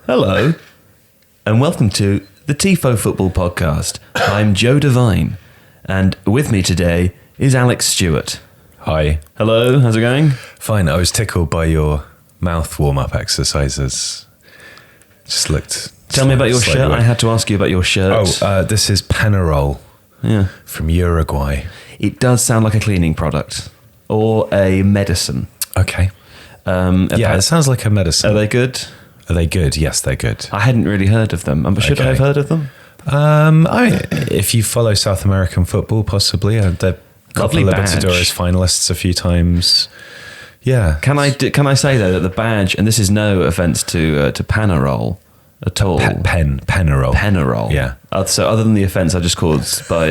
Hello, and welcome to the Tifo Football Podcast. I'm Joe Devine, and with me today is Alex Stewart. Hi. Hello, how's it going? Fine. I was tickled by your mouth warm-up exercises. Just looked... Tell me about your shirt. weird. I had to ask you about your shirt. This is Penarol from Uruguay. It does sound like a cleaning product or a medicine. Okay. It sounds like a medicine. Are they good? Are they good? Yes, they're good. I hadn't really heard of them. Should I have heard of them? If you follow South American football, possibly. They've got the Lovely badge. Libertadores finalists a few times. Yeah. Can I say though that the badge, and this is no offence to Panarol at all. Penarol. Penarol. Yeah. So other than the offence I just caused by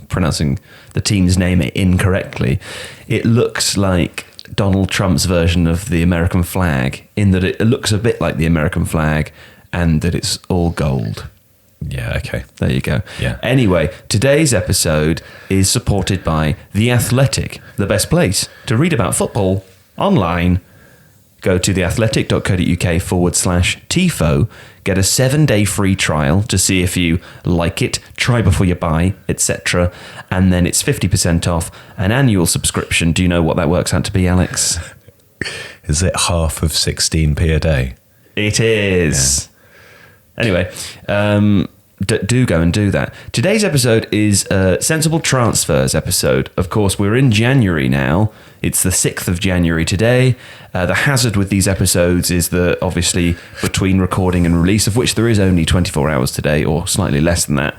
pronouncing the team's name incorrectly, it looks like Donald Trump's version of the American flag in that it looks a bit like the American flag and that it's all gold. Yeah, okay. There you go. Yeah. Anyway, today's episode is supported by The Athletic, the best place to read about football online. Go to theathletic.co.uk/Tifo, get a 7-day free trial to see if you like it, try before you buy, etc. And then it's 50% off an annual subscription. Do you know what that works out to be, Alex? Is it half of 16p a day? It is. Yeah. Anyway, do go and do that. Today's episode is a Sensible Transfers episode. Of course, we're in January now. It's the 6th of January today. The hazard with these episodes is that obviously between recording and release, of which there is only 24 hours today or slightly less than that,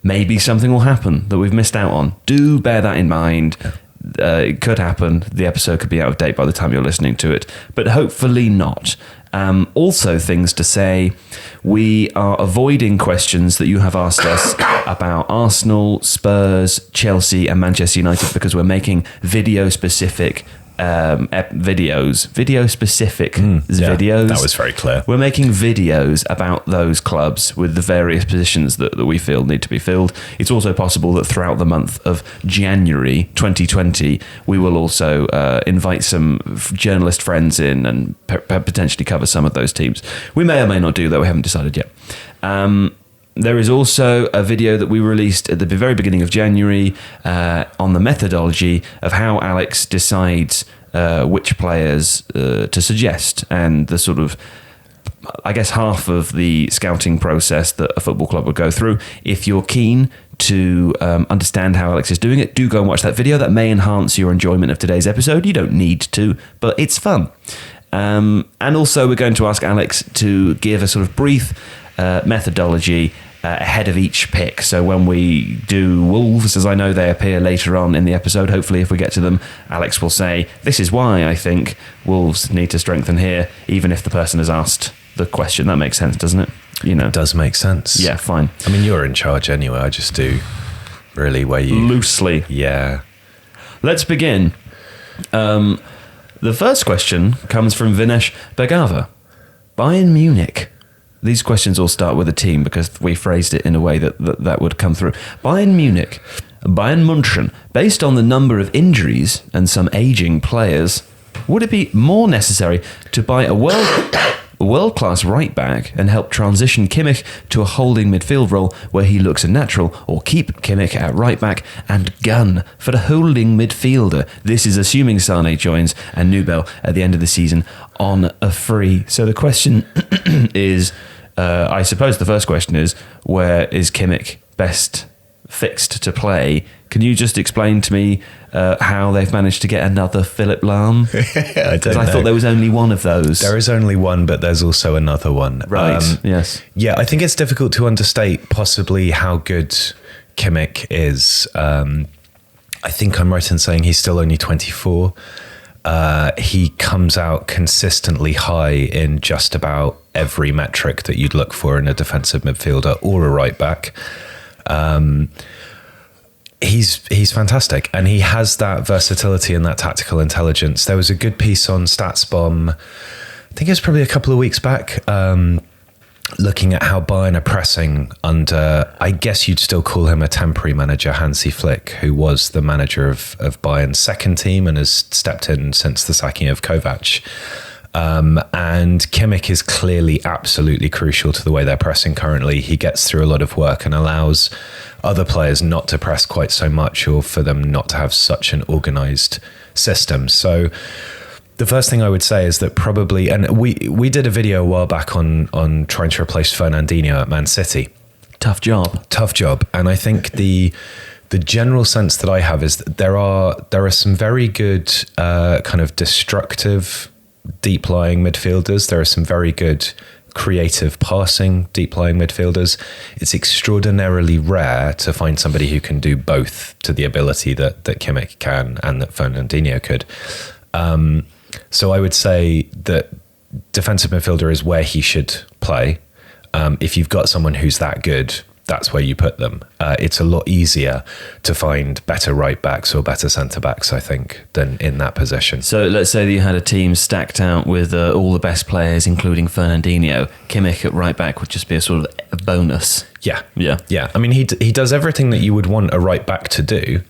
maybe something will happen that we've missed out on. Do bear that in mind. It could happen. The episode could be out of date by the time you're listening to it, but hopefully not. Also, things to say, we are avoiding questions that you have asked us about Arsenal, Spurs, Chelsea and Manchester United because we're making video-specific videos. That was very clear. We're making videos about those clubs with the various positions that we feel need to be filled. It's also possible that throughout the month of January 2020, we will also invite some journalist friends in and potentially cover some of those teams. We may or may not do that. We haven't decided yet. There is also a video that we released at the very beginning of January on the methodology of how Alex decides which players to suggest and the sort of, I guess, half of the scouting process that a football club would go through. If you're keen to understand how Alex is doing it, do go and watch that video. That may enhance your enjoyment of today's episode. You don't need to, but it's fun. And also we're going to ask Alex to give a sort of brief methodology ahead of each pick. So when we do Wolves, as I know they appear later on in the episode, hopefully if we get to them, Alex will say, this is why I think Wolves need to strengthen here, even if the person has asked the question. That makes sense, doesn't it? You know, It does make sense. Yeah, fine. I mean, you're in charge anyway. I just do really where you... Loosely. Yeah. Let's begin. The first question comes from Vinesh Begava. Bayern Munich. These questions all start with a team because we phrased it in a way that would come through. Bayern Munich, Bayern München, based on the number of injuries and some aging players, would it be more necessary to buy a world-class right-back and help transition Kimmich to a holding midfield role where he looks a natural, or keep Kimmich at right-back and gun for the holding midfielder? This is assuming Sane joins and Nubel at the end of the season on a free. So the question is, I suppose the first question is, where is Kimmich best fixed to play? Can you just explain to me how they've managed to get another Philipp Lahm? Because I thought there was only one of those. There is only one, but there's also another one. Right, yes. Yeah, I think it's difficult to understate possibly how good Kimmich is. I think I'm right in saying he's still only 24. He comes out consistently high in just about every metric that you'd look for in a defensive midfielder or a right back. He's fantastic, and he has that versatility and that tactical intelligence. There was a good piece on StatsBomb, I think it was probably a couple of weeks back, looking at how Bayern are pressing under, I guess you'd still call him a temporary manager, Hansi Flick, who was the manager of Bayern's second team and has stepped in since the sacking of Kovac. And Kimmich is clearly absolutely crucial to the way they're pressing currently. He gets through a lot of work and allows other players not to press quite so much, or for them not to have such an organised system. So the first thing I would say is that probably, and we did a video a while back on trying to replace Fernandinho at Man City. Tough job. And I think the general sense that I have is that there are some very good kind of destructive deep lying midfielders. There are some very good creative passing deep lying midfielders. It's extraordinarily rare to find somebody who can do both to the ability that Kimmich can and that Fernandinho could. So I would say that defensive midfielder is where he should play. If you've got someone who's that good, that's where you put them. It's a lot easier to find better right backs or better centre backs, I think, than in that position. So let's say that you had a team stacked out with all the best players, including Fernandinho. Kimmich at right back would just be a sort of a bonus. Yeah. Yeah. I mean, he does everything that you would want a right back to do.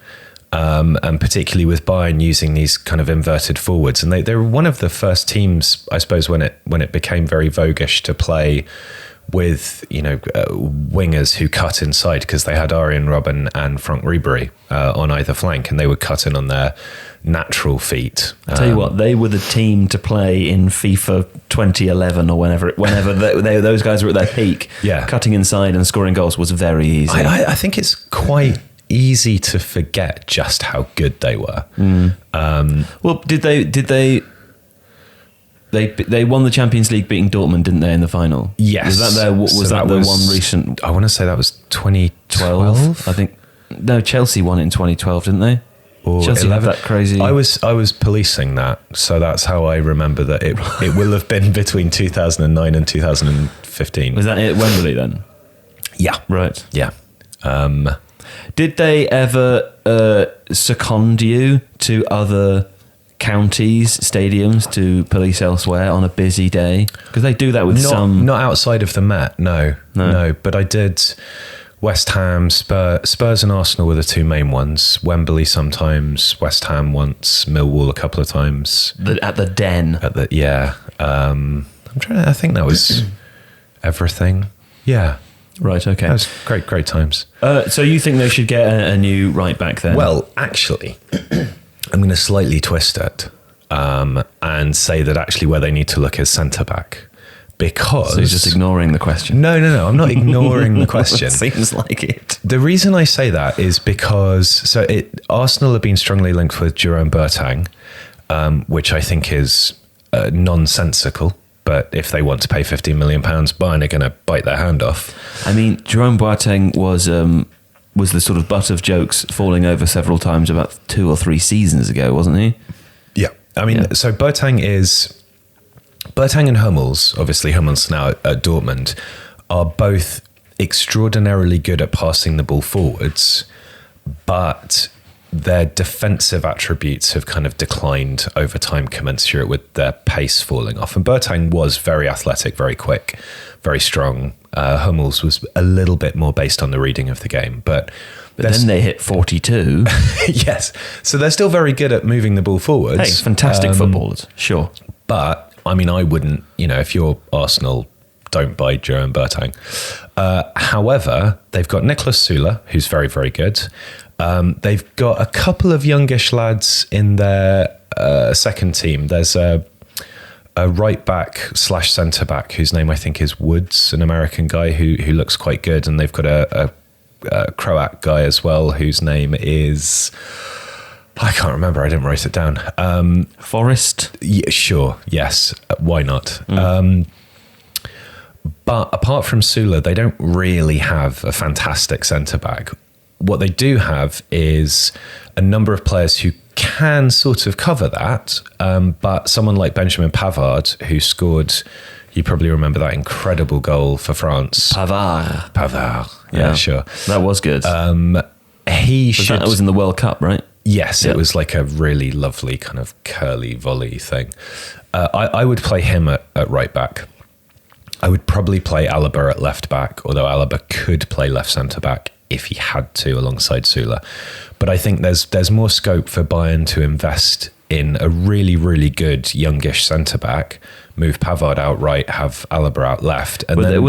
And particularly with Bayern using these kind of inverted forwards, and they were one of the first teams, I suppose, when it became very voguish to play with wingers who cut inside, because they had Arjen Robben and Frank Ribery on either flank, and they would cut in on their natural feet. I'll tell you what, they were the team to play in FIFA 2011 or whenever those guys were at their peak. Yeah. Cutting inside and scoring goals was very easy. I think it's quite easy to forget just how good they were. Well, did they won the Champions League beating Dortmund, didn't they, in the final? Yes. Was that the one recent? I want to say that was 2012. I think. No, Chelsea won it in 2012, didn't they? Or Chelsea 11. had that crazy. I was policing that, so that's how I remember that it will have been between 2009 and 2015. Was that it at Wembley then? Yeah. Right. Yeah. Did they ever second you to other counties' stadiums to police elsewhere on a busy day? Because they do that with not outside of the Met. No. But I did West Ham, Spurs and Arsenal were the two main ones. Wembley sometimes, West Ham once, Millwall a couple of times. At the Den. I think that was everything. Yeah. Right, okay. That was great times. So you think they should get a new right back then? Well, actually, I'm going to slightly twist it and say that actually where they need to look is centre back. Because... So you're just ignoring the question? No, I'm not ignoring the question. It seems like it. The reason I say that is because... Arsenal have been strongly linked with Jerome Boateng, which I think is nonsensical. But if they want to pay £15 million, Bayern are going to bite their hand off. I mean, Jerome Boateng was the sort of butt of jokes, falling over several times about 2 or 3 seasons ago, wasn't he? Yeah. I mean, So Boateng and Hummels, obviously Hummels now at Dortmund, are both extraordinarily good at passing the ball forwards, but their defensive attributes have kind of declined over time, commensurate with their pace falling off. And Boateng was very athletic, very quick, very strong. Hummels was a little bit more based on the reading of the game. But then they hit 42. Yes. So they're still very good at moving the ball forwards. Hey, fantastic footballers, sure. But, I mean, I wouldn't, if you're Arsenal, don't buy Jerome Boateng. However, they've got Niklas Süle, who's very, very good. They've got a couple of youngish lads in their second team. There's a right back / centre back whose name I think is Woods, an American guy who looks quite good, and they've got a Croat guy as well whose name is, I can't remember. I didn't write it down. Forrest. Yeah, sure. Yes. Why not? But apart from Süle, they don't really have a fantastic centre back. What they do have is a number of players who can sort of cover that, but someone like Benjamin Pavard, who scored, you probably remember that incredible goal for France. Pavard. Yeah, sure. That was good. That was in the World Cup, right? Yes, It was like a really lovely kind of curly volley thing. I would play him at right back. I would probably play Alaba at left back, although Alaba could play left centre back if he had to alongside Süle. But I think there's more scope for Bayern to invest in a really, really good youngish centre-back, move Pavard out right, have Alaba out left. And are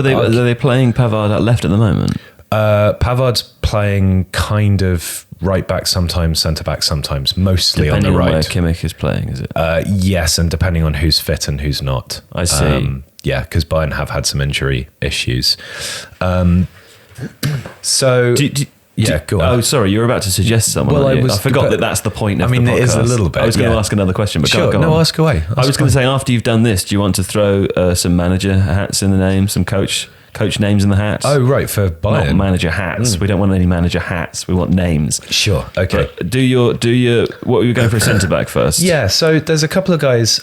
they playing Pavard out left at the moment? Pavard's playing kind of right back sometimes, centre back sometimes, mostly depending on the right. Where Kimmich is playing, is it? Yes, and depending on who's fit and who's not. I see. Yeah, because Bayern have had some injury issues. So... go on. Oh, sorry, you were about to suggest someone. Well, I forgot that that's the point of the podcast. it is a little bit. I was going to ask another question, but sure, go on. Ask away. I was going to say, after you've done this, do you want to throw some manager hats in the name, some coach names in the hats? Oh, right, for Bayern. Not manager hats. We don't want any manager hats. We want names. Sure, okay. But do your. What were you going for a centre back first? Yeah, so there's a couple of guys.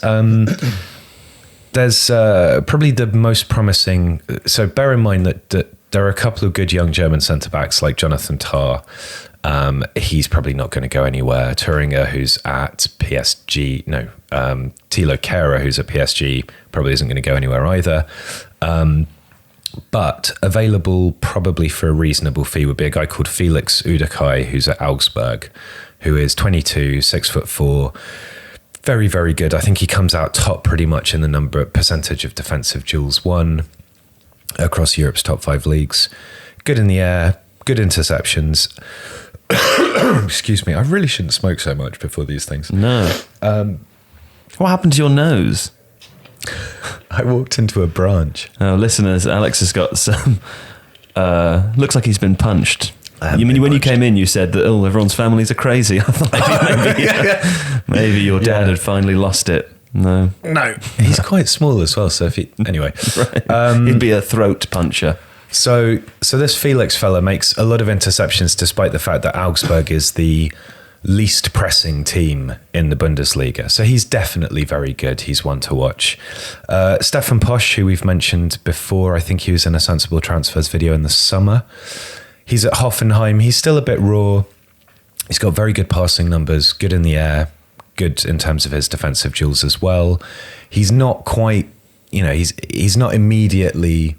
There's probably the most promising. So bear in mind that there are a couple of good young German centre-backs like Jonathan Tah. He's probably not going to go anywhere. Thüringer, who's at PSG. Thilo Kehrer, who's at PSG, probably isn't going to go anywhere either. But available probably for a reasonable fee would be a guy called Felix Udekai, who's at Augsburg, who is 22, 6'4", very, very good. I think he comes out top pretty much in the percentage of defensive duels won across Europe's top 5 leagues. Good in the air, good interceptions. Excuse me, I really shouldn't smoke so much before these things. No. What happened to your nose? I walked into a branch. Oh, listeners, Alex has got some... looks like he's been punched. When you came in, you said that everyone's families are crazy. I thought maybe your dad had finally lost it. No, he's quite small as well. So anyway, right. He'd be a throat puncher. So this Felix fella makes a lot of interceptions, despite the fact that Augsburg is the least pressing team in the Bundesliga. So he's definitely very good. He's one to watch. Stefan Posch, who we've mentioned before, I think he was in a Sensible Transfers video in the summer. He's at Hoffenheim. He's still a bit raw. He's got very good passing numbers, good in the air, good in terms of his defensive duels as well. He's not quite, he's not immediately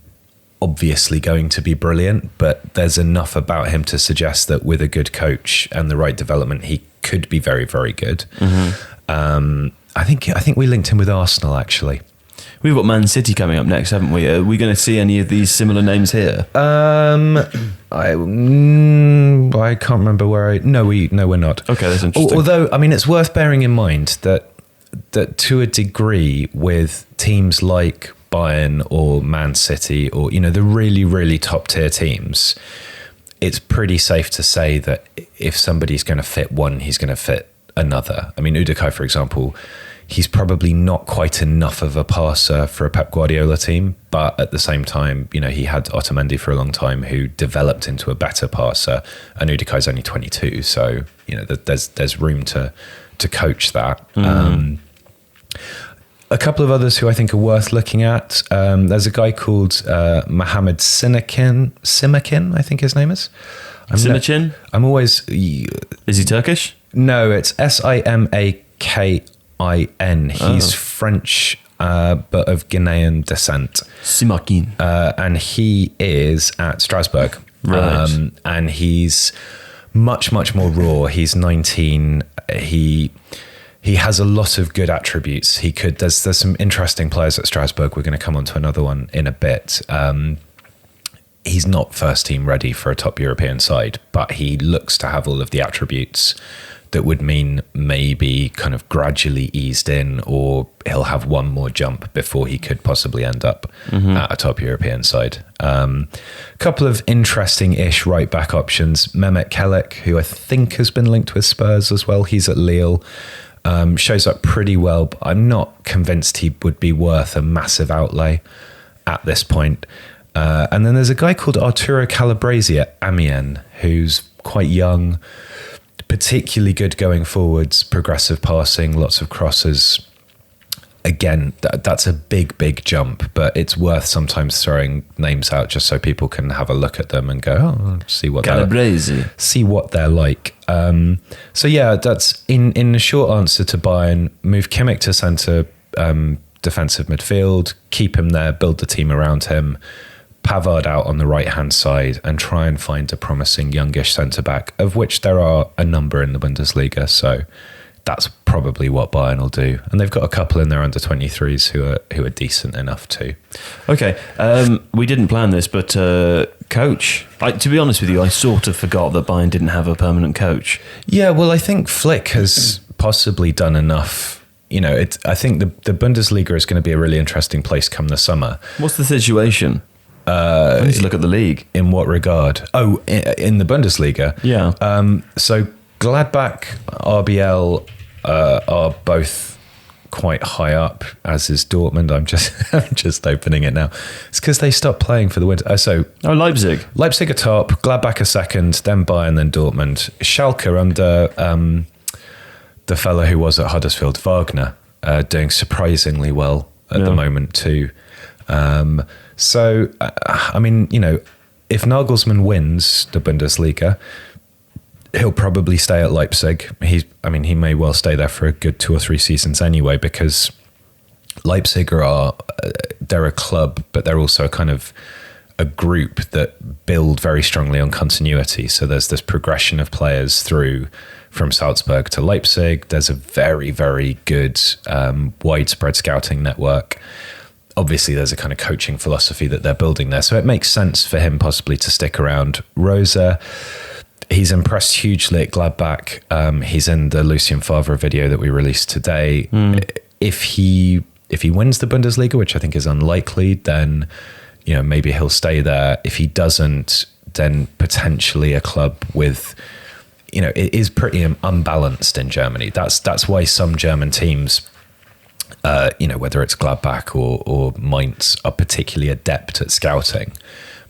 obviously going to be brilliant, but there's enough about him to suggest that with a good coach and the right development, he could be very, very good. Mm-hmm. I think we linked him with Arsenal, actually. We've got Man City coming up next, haven't we? Are we going to see any of these similar names here? I can't remember where No, we're not. Okay, that's interesting. Although, it's worth bearing in mind that to a degree with teams like Bayern or Man City or, the really, really top tier teams, it's pretty safe to say that if somebody's going to fit one, he's going to fit another. Udekai, for example, he's probably not quite enough of a passer for a Pep Guardiola team, but at the same time, he had Otamendi for a long time who developed into a better passer, and Udekai's only 22, so there's room to coach that. Mm. A couple of others who I think are worth looking at. There's a guy called Mohamed Simakin, I think his name is. Simakin? Is he Turkish? No, it's Simakin. He's French, but of Ghanaian descent. Simakin. And he is at Strasbourg. Right. And he's much, much more raw. He's 19. He has a lot of good attributes. There's some interesting players at Strasbourg. We're going to come on to another one in a bit. He's not first team ready for a top European side, but he looks to have all of the attributes that would mean maybe kind of gradually eased in, or he'll have one more jump before he could possibly end up at a top European side. Couple of interesting-ish right-back options. Mehmet Kelek, who I think has been linked with Spurs as well. He's at Lille. Shows up pretty well, but I'm not convinced he would be worth a massive outlay at this point. And then there's a guy called Arturo Calabresi at Amiens, who's quite young, particularly good going forwards, progressive passing, lots of crosses. Again, that's a big jump, but it's worth sometimes throwing names out just so people can have a look at them and go, see what they're like. So yeah, that's in the short answer to Bayern. Move Kimmich to centre defensive midfield, keep him there, build the team around him. Pavard out on the right-hand side, and try and find a promising youngish centre-back, of which there are a number in the Bundesliga. So that's probably what Bayern will do. And they've got a couple in their under 23s who are decent enough too. Okay, we didn't plan this, but coach. To be honest with you, I sort of forgot that Bayern didn't have a permanent coach. Yeah, well, I think Flick has possibly done enough. You know, I think the Bundesliga is going to be a really interesting place come the summer. What's the situation? I need to look at the league. In what regard? Oh, in the Bundesliga? Yeah. So Gladbach, RBL are both quite high up, as is Dortmund. I'm just opening it now. It's because they stopped playing for the winter. Leipzig. Leipzig are top, Gladbach are second, then Bayern, then Dortmund. Schalke under the fellow who was at Huddersfield, Wagner, doing surprisingly well at the moment too. So, I mean, you know, if Nagelsmann wins the Bundesliga, he'll probably stay at Leipzig. He may well stay there for a good 2 or 3 seasons anyway, because Leipzig they're a club, but they're also a kind of a group that build very strongly on continuity. So there's this progression of players through from Salzburg to Leipzig. There's a very, very good widespread scouting network. Obviously, there's a kind of coaching philosophy that they're building there. So it makes sense for him possibly to stick around. Rosa, he's impressed hugely at Gladbach. He's in the Lucien Favre video that we released today. If he wins the Bundesliga, which I think is unlikely, then you know maybe he'll stay there. If he doesn't, then potentially a club with, you know, it is pretty unbalanced in Germany. That's why some German teams, you know, whether it's Gladbach or Mainz, are particularly adept at scouting,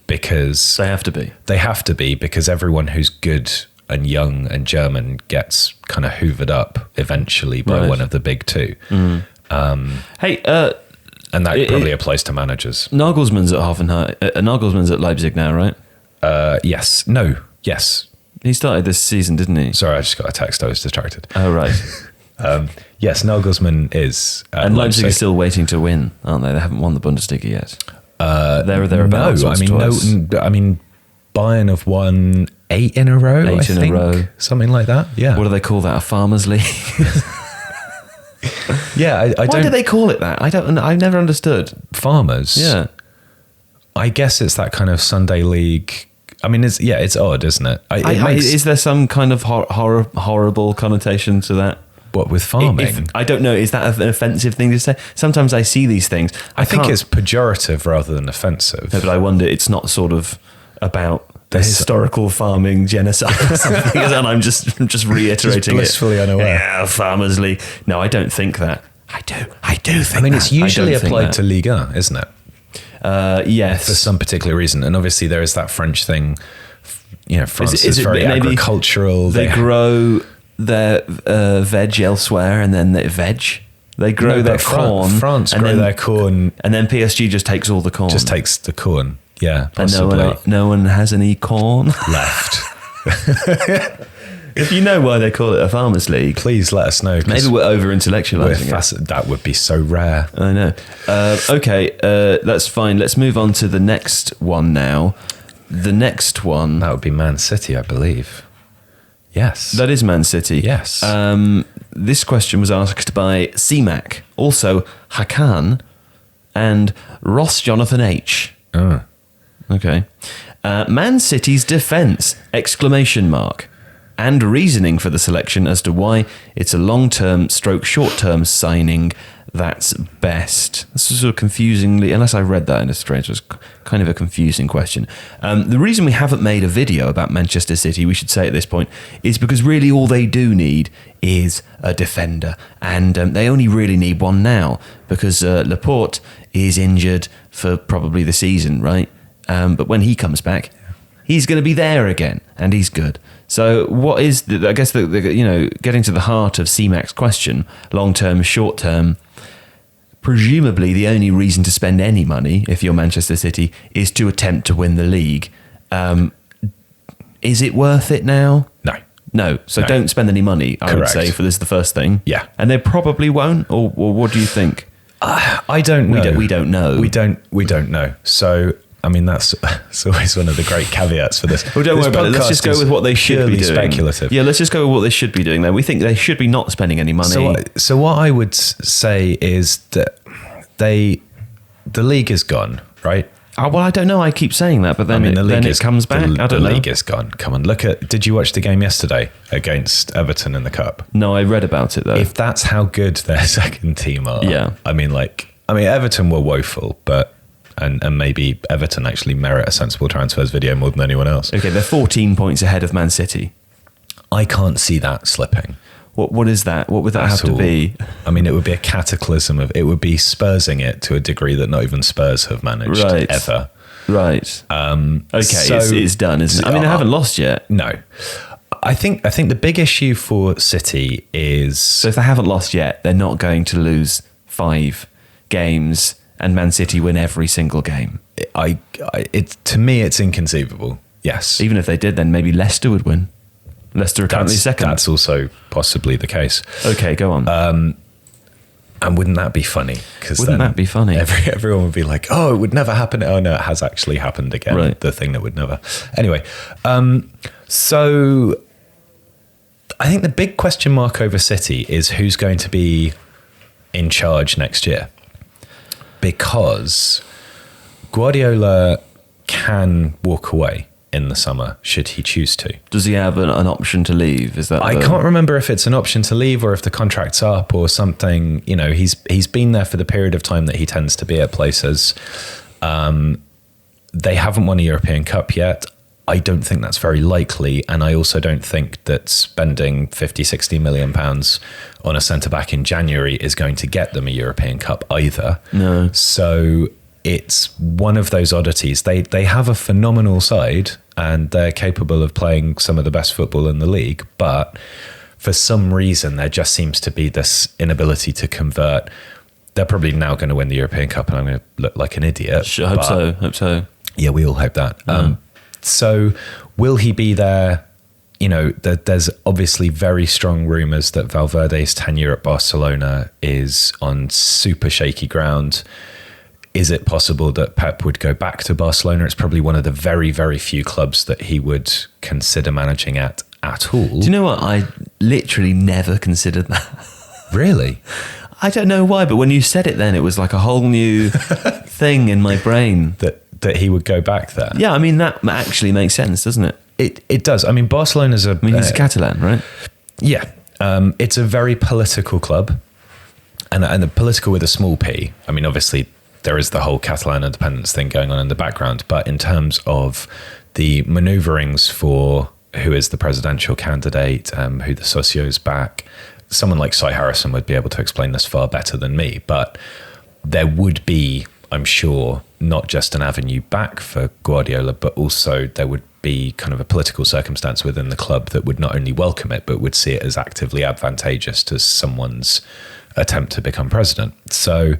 because they have to be because everyone who's good and young and German gets kind of hoovered up eventually by one of the big two. And that probably applies to managers. Nagelsmann's at Hoffenheim. Nagelsmann's at Leipzig now, right? Yes. He started this season, didn't he? Sorry, I just got a text. I was distracted. Oh, right. Yes, Nagelsmann is. And Leipzig is still waiting to win, aren't they? They haven't won the Bundesliga yet. They're thereabouts. No, I mean, Bayern have won 8 in a row. 8 in a row, something like that. Yeah. What do they call that? A farmers' league? Yeah, I don't. Why do they call it that? I've never understood. Farmers. Yeah. I guess it's that kind of Sunday league. I mean, it's odd, isn't it? Is there some kind of horrible connotation to that? What, with farming? I don't know. Is that an offensive thing to say? Sometimes I see these things. I think it's pejorative rather than offensive. No, but I wonder, it's not sort of about the historical farming genocide or something, and I'm just reiterating just blissfully unaware. Yeah, Farmers League. No, I don't think that. I do think. I mean, it's usually I don't applied to Liga, isn't it? Yes, for some particular reason, and obviously there is that French thing. You know, France is very agricultural. They grow their veg elsewhere, and then they veg. They grow their corn. France grow their corn, and then PSG just takes all the corn. Just takes the corn. Yeah, possibly. And no one has any corn left. If you know why they call it a farmers' league, please let us know. Maybe we're over intellectualizing it. That would be so rare. I know. Okay, that's fine. Let's move on to the next one now. The next one, that would be Man City, I believe. Yes, that is Man City. Yes. This question was asked by CMAC, also Hakan, and Ross Jonathan H. Okay. Man City's defence! ! And reasoning for the selection as to why it's a long-term / short-term signing that's best. This is sort of confusingly, unless I read that in a strange, it was kind of a confusing question. The reason we haven't made a video about Manchester City, we should say at this point, is because really all they do need is a defender. And they only really need one now, because Laporte is injured for probably the season, right? But when he comes back, he's going to be there again, and he's good. So what is, I guess, getting to the heart of CMAC's question, long-term, short-term, presumably the only reason to spend any money, if you're Manchester City, is to attempt to win the league. Is it worth it now? No. So don't spend any money, I would say, for this, the first thing. Yeah. And they probably won't, or what do you think? I don't know. We don't know. We don't know. So I mean, that's always one of the great caveats for this. Well, don't This worry about it. Let's podcast just go is with what they should be purely doing. speculative. Yeah, let's just go with what they should be doing. Then we think they should be not spending any money. So what I would say is that the league is gone, right? Oh, well, I don't know. I keep saying that, but then, I mean, it comes back. I don't know. The league is gone. Come on, did you watch the game yesterday against Everton in the Cup? No, I read about it though. If that's how good their second team are, Yeah. I mean, Everton were woeful, but and maybe Everton actually merit a sensible transfers video more than anyone else. Okay, they're 14 points ahead of Man City. I can't see that slipping. What is that? What would that have to be? I mean, it would be a cataclysm it would be Spursing it to a degree that not even Spurs have managed ever. Right. Okay, So- it's done, isn't it? I mean, they haven't lost yet. No. I think the big issue for City is So if they haven't lost yet, they're not going to lose 5 games and Man City win every single game. to me it's inconceivable. Yes. Even if they did, then maybe Leicester would win. Leicester are currently second. That's also possibly the case. Okay, go on. And wouldn't that be funny? Because Wouldn't that be funny? Everyone would be like, "Oh, it would never happen." Oh no, it has actually happened again. Right. The thing that would never. Anyway, so I think the big question mark over City is who's going to be in charge next year, because Guardiola can walk away in the summer should he choose to. Does he have an option to leave? Is that I can't remember if it's an option to leave or if the contract's up or something. You know, he's been there for the period of time that he tends to be at places. They haven't won a European Cup yet. I don't think that's very likely. And I also don't think that spending 50, 60 million pounds on a centre-back in January is going to get them a European Cup either. No. So it's one of those oddities. They have a phenomenal side and they're capable of playing some of the best football in the league, but for some reason there just seems to be this inability to convert. They're probably now going to win the European Cup and I'm going to look like an idiot. Sure, hope so. Yeah, we all hope that. So will he be there? You know, there's obviously very strong rumours that Valverde's tenure at Barcelona is on super shaky ground. Is it possible that Pep would go back to Barcelona? It's probably one of the very, very few clubs that he would consider managing at all. Do you know what? I literally never considered that. Really? I don't know why, but when you said it then, it was like a whole new thing in my brain. That he would go back there? Yeah, I mean, that actually makes sense, doesn't it? It does. I mean, Barcelona's he's a Catalan, right? Yeah. It's a very political club and the political with a small p. I mean, obviously, there is the whole Catalan independence thing going on in the background, but in terms of the maneuverings for who is the presidential candidate, who the socios back, someone like Cy Harrison would be able to explain this far better than me, but there would be, I'm sure, not just an avenue back for Guardiola, but also there would be kind of a political circumstance within the club that would not only welcome it, but would see it as actively advantageous to someone's attempt to become president. So,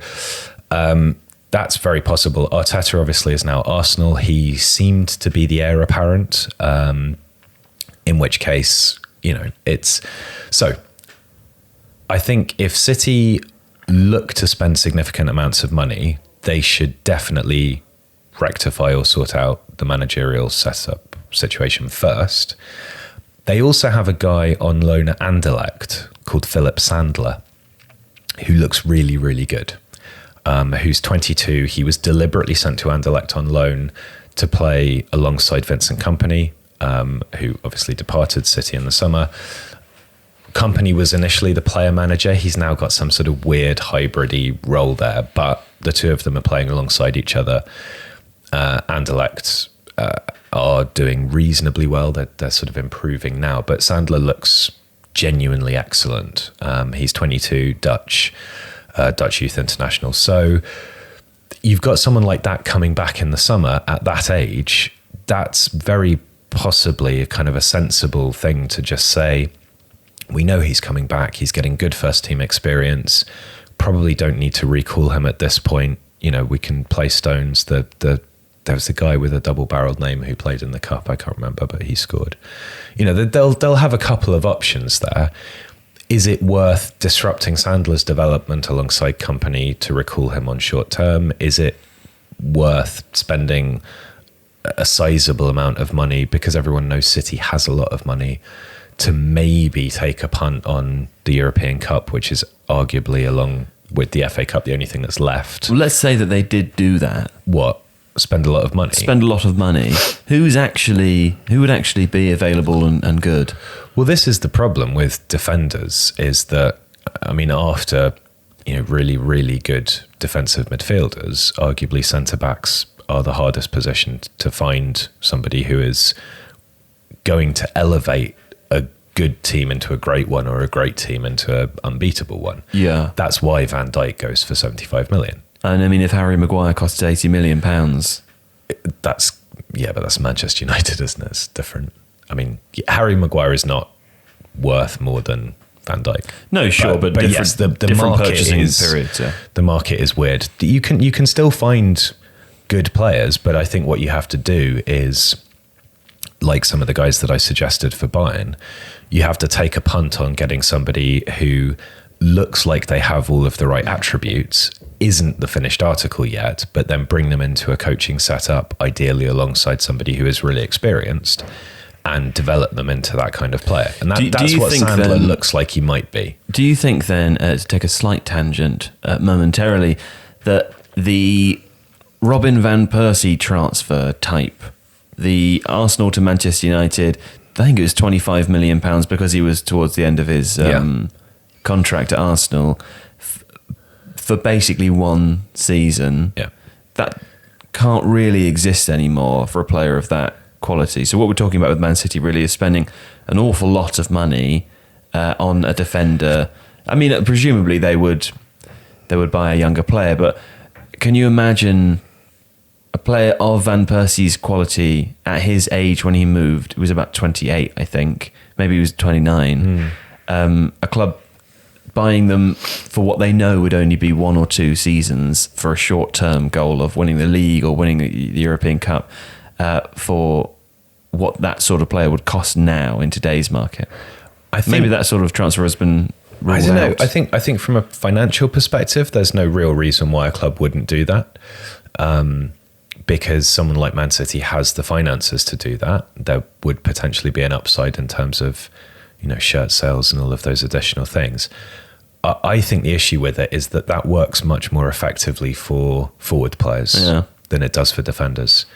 that's very possible. Arteta obviously is now Arsenal. He seemed to be the heir apparent, in which case, you know, it's... So I think if City look to spend significant amounts of money, they should definitely rectify or sort out the managerial setup situation first. They also have a guy on loan at Anderlecht called Philip Sandler, who looks really, really good. Who's 22. He was deliberately sent to Anderlecht on loan to play alongside Vincent Kompany, who obviously departed City in the summer. Kompany was initially the player manager. He's now got some sort of weird hybrid-y role there, but the two of them are playing alongside each other. Anderlecht are doing reasonably well. They're sort of improving now, but Sandler looks genuinely excellent. He's 22, Dutch youth international. So you've got someone like that coming back in the summer at that age. That's very possibly a kind of a sensible thing to just say, we know he's coming back. He's getting good first team experience. Probably don't need to recall him at this point. You know, we can play stones. There was a guy with a double-barreled name who played in the cup. I can't remember, but he scored. You know, they'll have a couple of options there. Is it worth disrupting Sandler's development alongside Kompany to recall him on short term? Is it worth spending a sizable amount of money, because everyone knows City has a lot of money, to maybe take a punt on the European Cup, which is arguably, along with the FA Cup, the only thing that's left. Well, let's say that they did do that. What? Spend a lot of money? Spend a lot of money. Who would actually be available and good? Well, this is the problem with defenders, is that, I mean, after, really, really good defensive midfielders, arguably centre-backs are the hardest position to find somebody who is going to elevate a good team into a great one, or a great team into an unbeatable one. Yeah. That's why Van Dijk goes for 75 million. And I mean, if Harry Maguire costs £80 million, but that's Manchester United, isn't it? It's different. I mean, Harry Maguire is not worth more than Van Dijk. No, sure, but yes, the market purchasing is periods. Yeah. The market is weird. You can still find good players, but I think what you have to do is, like some of the guys that I suggested for Bayern, you have to take a punt on getting somebody who looks like they have all of the right attributes, isn't the finished article yet, but then bring them into a coaching setup, ideally alongside somebody who is really experienced, and develop them into that kind of player. And that's what Sandler looks like he might be. Do you think then, to take a slight tangent momentarily, that the Robin Van Persie transfer type, the Arsenal to Manchester United, I think it was £25 million because he was towards the end of his contract at Arsenal for basically one season, that can't really exist anymore for a player of that quality. So what we're talking about with Man City really is spending an awful lot of money on a defender. I mean, presumably they would buy a younger player, but can you imagine a player of Van Persie's quality at his age when he moved? It was about 28, I think. Maybe he was 29. A club buying them for what they know would only be 1 or 2 seasons for a short-term goal of winning the league or winning the European Cup, for what that sort of player would cost now in today's market. I think maybe that sort of transfer has been ruled out. I don't know. I think from a financial perspective, there's no real reason why a club wouldn't do that. Because someone like Man City has the finances to do that. There would potentially be an upside in terms of, shirt sales and all of those additional things. I think the issue with it is that works much more effectively for forward players than it does for defenders.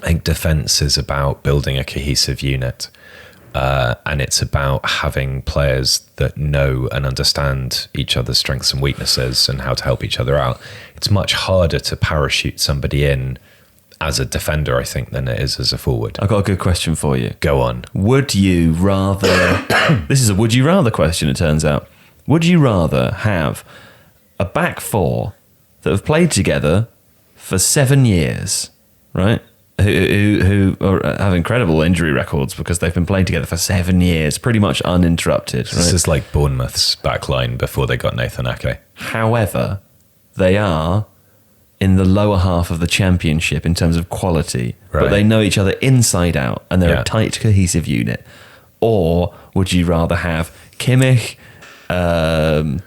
I think defense is about building a cohesive unit, and it's about having players that know and understand each other's strengths and weaknesses and how to help each other out. It's much harder to parachute somebody in as a defender, I think, than it is as a forward. I've got a good question for you. Go on. Would you rather... This is a would you rather question, it turns out. Would you rather have a back four that have played together for 7 years, right? Who have incredible injury records because they've been playing together for 7 years, pretty much uninterrupted. Right? This is like Bournemouth's back line before they got Nathan Ake. However, they are in the lower half of the championship in terms of quality, but they know each other inside out and they're a tight, cohesive unit. Or would you rather have Kimmich, Van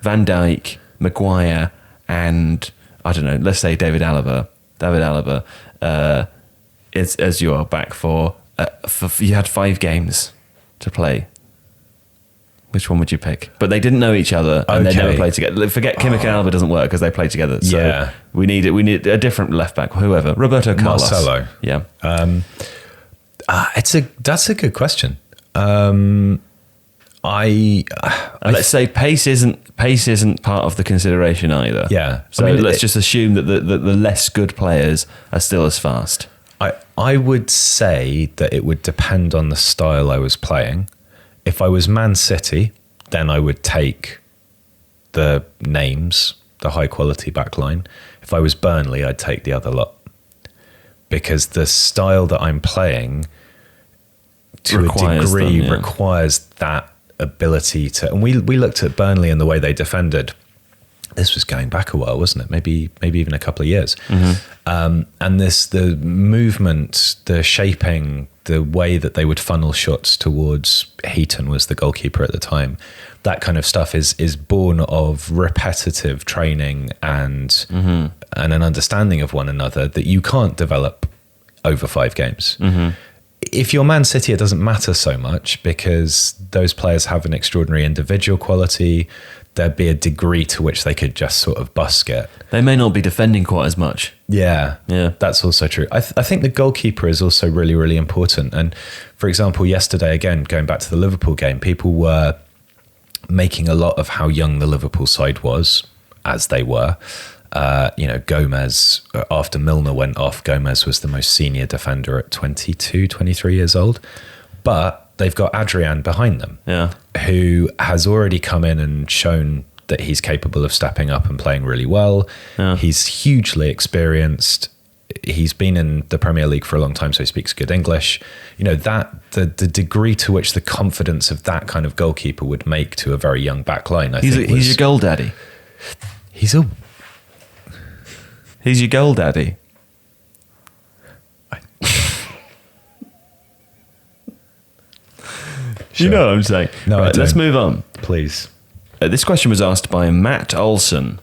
Dijk, Maguire, and I don't know, let's say David Alaba, as your back four. You had 5 games to play. Which one would you pick? But they didn't know each other and they never played together. Forget Kimmich and Alaba doesn't work because they play together. So we need a different left back. Whoever, Roberto Carlos, Marcelo. Yeah. That's a good question. Let's say pace isn't part of the consideration either. Yeah. So let's just assume that the less good players are still as fast. I would say that it would depend on the style I was playing. If I was Man City, then I would take the names, the high quality backline. If I was Burnley, I'd take the other lot. Because the style that I'm playing to a degree requires that ability to, and we looked at Burnley and the way they defended. This was going back a while, wasn't it? Maybe even a couple of years. Mm-hmm. And the movement, the shaping, the way that they would funnel shots towards Heaton was the goalkeeper at the time. That kind of stuff is born of repetitive training and and an understanding of one another that you can't develop over 5 games. If you're Man City, it doesn't matter so much because those players have an extraordinary individual quality. There'd be a degree to which they could just sort of busk it. They may not be defending quite as much. Yeah, that's also true. I think the goalkeeper is also really, really important. And for example, yesterday, again, going back to the Liverpool game, people were making a lot of how young the Liverpool side was, as they were. Gomez, after Milner went off, Gomez was the most senior defender at 22, 23 years old. But they've got Adrian behind them, who has already come in and shown that he's capable of stepping up and playing really well. He's hugely experienced. He's been in the Premier League for a long time, so he speaks good English. That the degree to which the confidence of that kind of goalkeeper would make to a very young back line, he's your goal daddy. He's your goal daddy. Sure. You know what I'm saying? No, right, let's move on. Please. This question was asked by Matt Olson.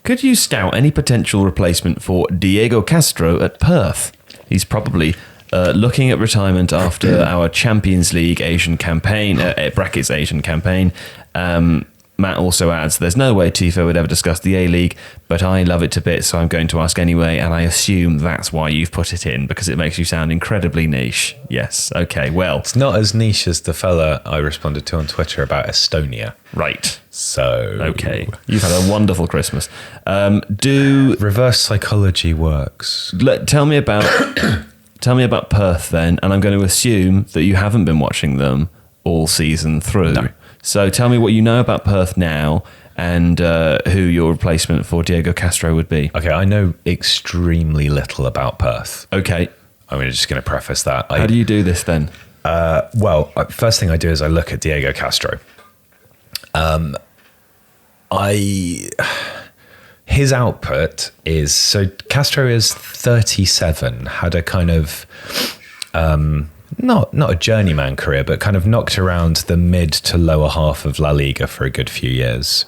Could you scout any potential replacement for Diego Castro at Perth? He's probably looking at retirement after our Champions League Asian campaign, brackets Asian campaign. Matt also adds, there's no way Tifo would ever discuss the A-League, but I love it to bits, so I'm going to ask anyway, and I assume that's why you've put it in, because it makes you sound incredibly niche. Yes, okay, well. It's not as niche as the fella I responded to on Twitter about Estonia. Right. So... Okay, you've had a wonderful Christmas. Reverse psychology works. Tell me about Perth then, and I'm going to assume that you haven't been watching them all season through. No. So tell me what you know about Perth now and who your replacement for Diego Castro would be. Okay, I know extremely little about Perth. Okay. I'm just going to preface that. How do you do this then? First thing I do is I look at Diego Castro. His output is... So Castro is 37, had a kind of... Not a journeyman career, but kind of knocked around the mid to lower half of La Liga for a good few years.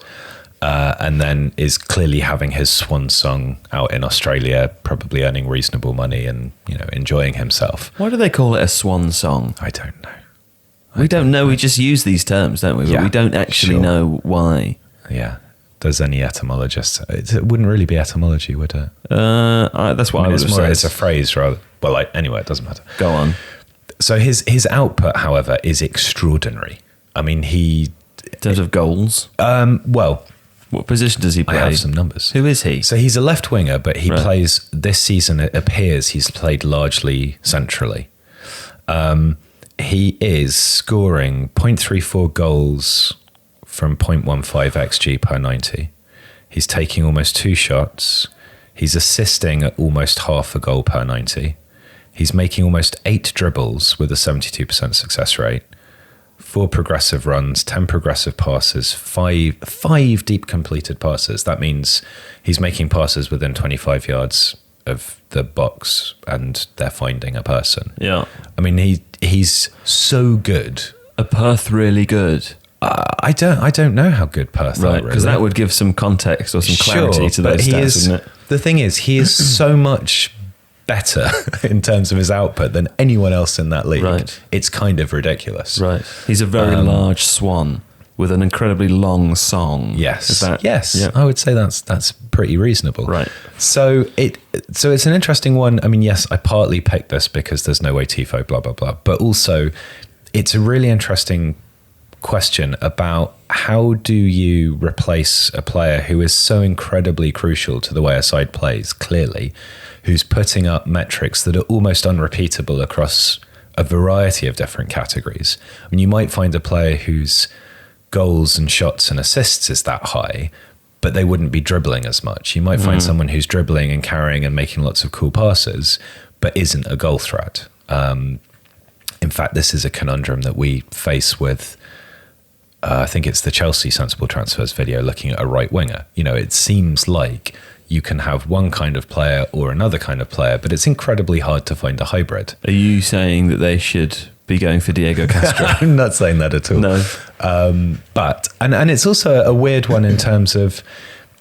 And then is clearly having his swan song out in Australia, probably earning reasonable money and, enjoying himself. Why do they call it a swan song? I don't know. We don't know. We just use these terms, don't we? But we don't actually know why. Yeah. Does any etymologist? It wouldn't really be etymology, would it? That's what I would have said. It's a phrase rather. Well, anyway, it doesn't matter. Go on. So his output, however, is extraordinary. I mean, in terms of goals? What position does he play? I have some numbers. Who is he? So he's a left winger, but he plays, this season it appears he's played largely centrally. He is scoring 0.34 goals from 0.15 XG per 90. He's taking almost 2 shots. He's assisting at almost half a goal per 90. He's making almost 8 dribbles with a 72% success rate, 4 progressive runs, 10 progressive passes, 5 deep completed passes. That means he's making passes within 25 yards of the box and they're finding a person. Yeah. I mean, he's so good. Are Perth really good? I don't know how good Perth are, really. Because that would give some context or some clarity to those stats, wouldn't it? The thing is, he is so much better in terms of his output than anyone else in that league. Right. It's kind of ridiculous. Right. He's a very large swan with an incredibly long song. Yes. Yes. Yeah. I would say that's pretty reasonable. Right. So it's an interesting one. I mean, yes, I partly picked this because there's no way Tifo, blah, blah, blah. But also, it's a really interesting question about how do you replace a player who is so incredibly crucial to the way a side plays, clearly, who's putting up metrics that are almost unrepeatable across a variety of different categories. I mean, you might find a player whose goals and shots and assists is that high, but they wouldn't be dribbling as much. You might find someone who's dribbling and carrying and making lots of cool passes, but isn't a goal threat. In fact, this is a conundrum that we face with I think it's the Chelsea Sensible Transfers video looking at a right winger. It seems like you can have one kind of player or another kind of player, but it's incredibly hard to find a hybrid. Are you saying that they should be going for Diego Castro? I'm not saying that at all. No. But it's also a weird one in terms of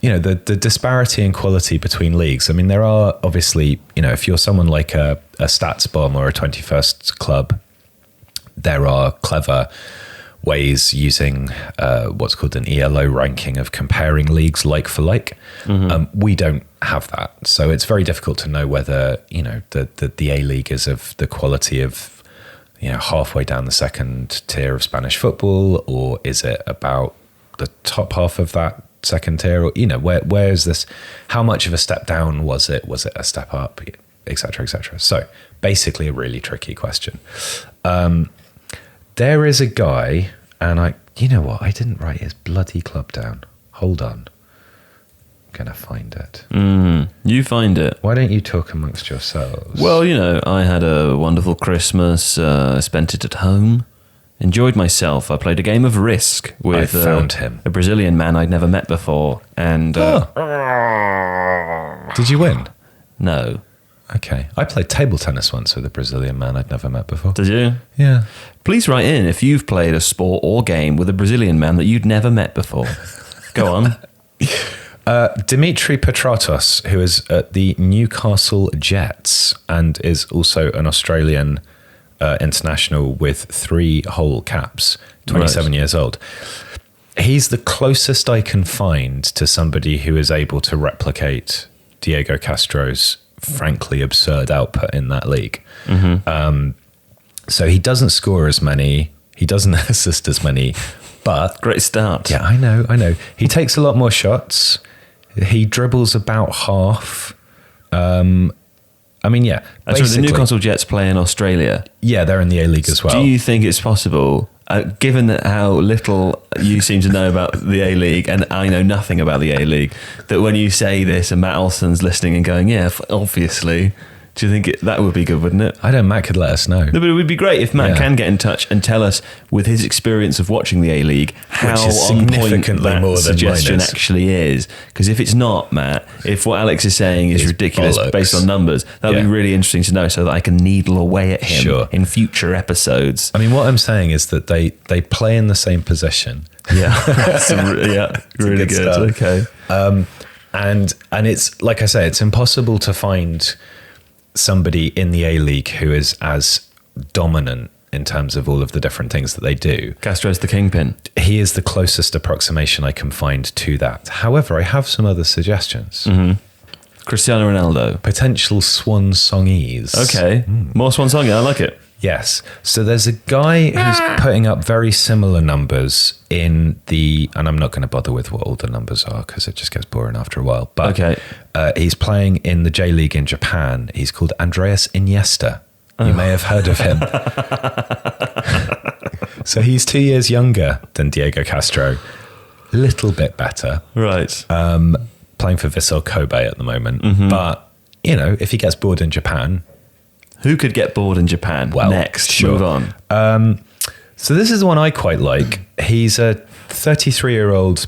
the disparity in quality between leagues. I mean, there are obviously, if you're someone like a Stats Bomb or a 21st Club, there are clever ways using what's called an ELO ranking of comparing leagues like for like. We don't have that. So it's very difficult to know whether, the A-League is of the quality of, halfway down the second tier of Spanish football, or is it about the top half of that second tier, or where is this, how much of a step down was it a step up, etc., etc. So basically a really tricky question. There is a guy, and I didn't write his bloody club down. Hold on, I'm gonna find it. You find it. Why don't you talk amongst yourselves? Well, I had a wonderful Christmas, spent it at home. Enjoyed myself. I played a game of Risk with him. A Brazilian man I'd never met before. And did you win? No. Okay. I played table tennis once with a Brazilian man I'd never met before. Did you? Yeah. Please write in if you've played a sport or game with a Brazilian man that you'd never met before. Go on. Dimitri Petratos, who is at the Newcastle Jets and is also an Australian international with 3 whole caps, 27 years old. He's the closest I can find to somebody who is able to replicate Diego Castro's frankly absurd output in that league. So he doesn't score as many, he doesn't assist as many, but... Great start. Yeah, I know. He takes a lot more shots. He dribbles about half. Actually, the Newcastle Jets play in Australia. Yeah, they're in the A-League as well. Do you think it's possible, given that how little you seem to know about the A-League, and I know nothing about the A-League, that when you say this and Matt Olsen's listening and going, yeah, obviously... Do you think that would be good, wouldn't it? I don't. Matt could let us know. No, but it would be great if Matt can get in touch and tell us, with his experience of watching the A-League, how on point that suggestion actually is. Because if it's not, Matt, if what Alex is saying is ridiculous based on numbers, that would be really interesting to know, so that I can needle away at him in future episodes. I mean, what I'm saying is that they play in the same position. Yeah, really good. Okay, and it's like I say, it's impossible to find somebody in the A-League who is as dominant in terms of all of the different things that they do. Castro's the kingpin. He is the closest approximation I can find to that. However, I have some other suggestions. Cristiano Ronaldo. Potential swan songies. Okay. More swan songing. I like it. Yes. So there's a guy who's putting up very similar numbers in the, and I'm not going to bother with what all the numbers are because it just gets boring after a while. But he's playing in the J League in Japan. He's called Andreas Iniesta. You may have heard of him. So he's 2 years younger than Diego Castro. A little bit better. Right. Playing for Vissel Kobe at the moment. But, if he gets bored in Japan... Who could get bored in Japan? Well, next, move on. So this is the one I quite like. He's a 33-year-old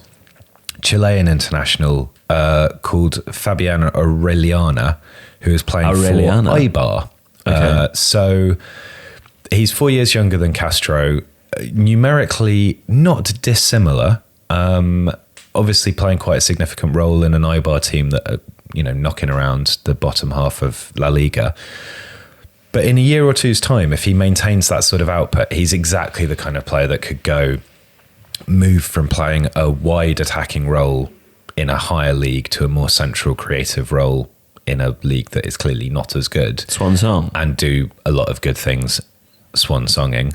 Chilean international called Fabian Orellana, who is playing for Eibar. So he's 4 years younger than Castro, numerically not dissimilar. Obviously playing quite a significant role in an Eibar team that are, knocking around the bottom half of La Liga. But in a year or two's time, if he maintains that sort of output, he's exactly the kind of player that could move from playing a wide attacking role in a higher league to a more central creative role in a league that is clearly not as good. Swan song. And do a lot of good things swan songing.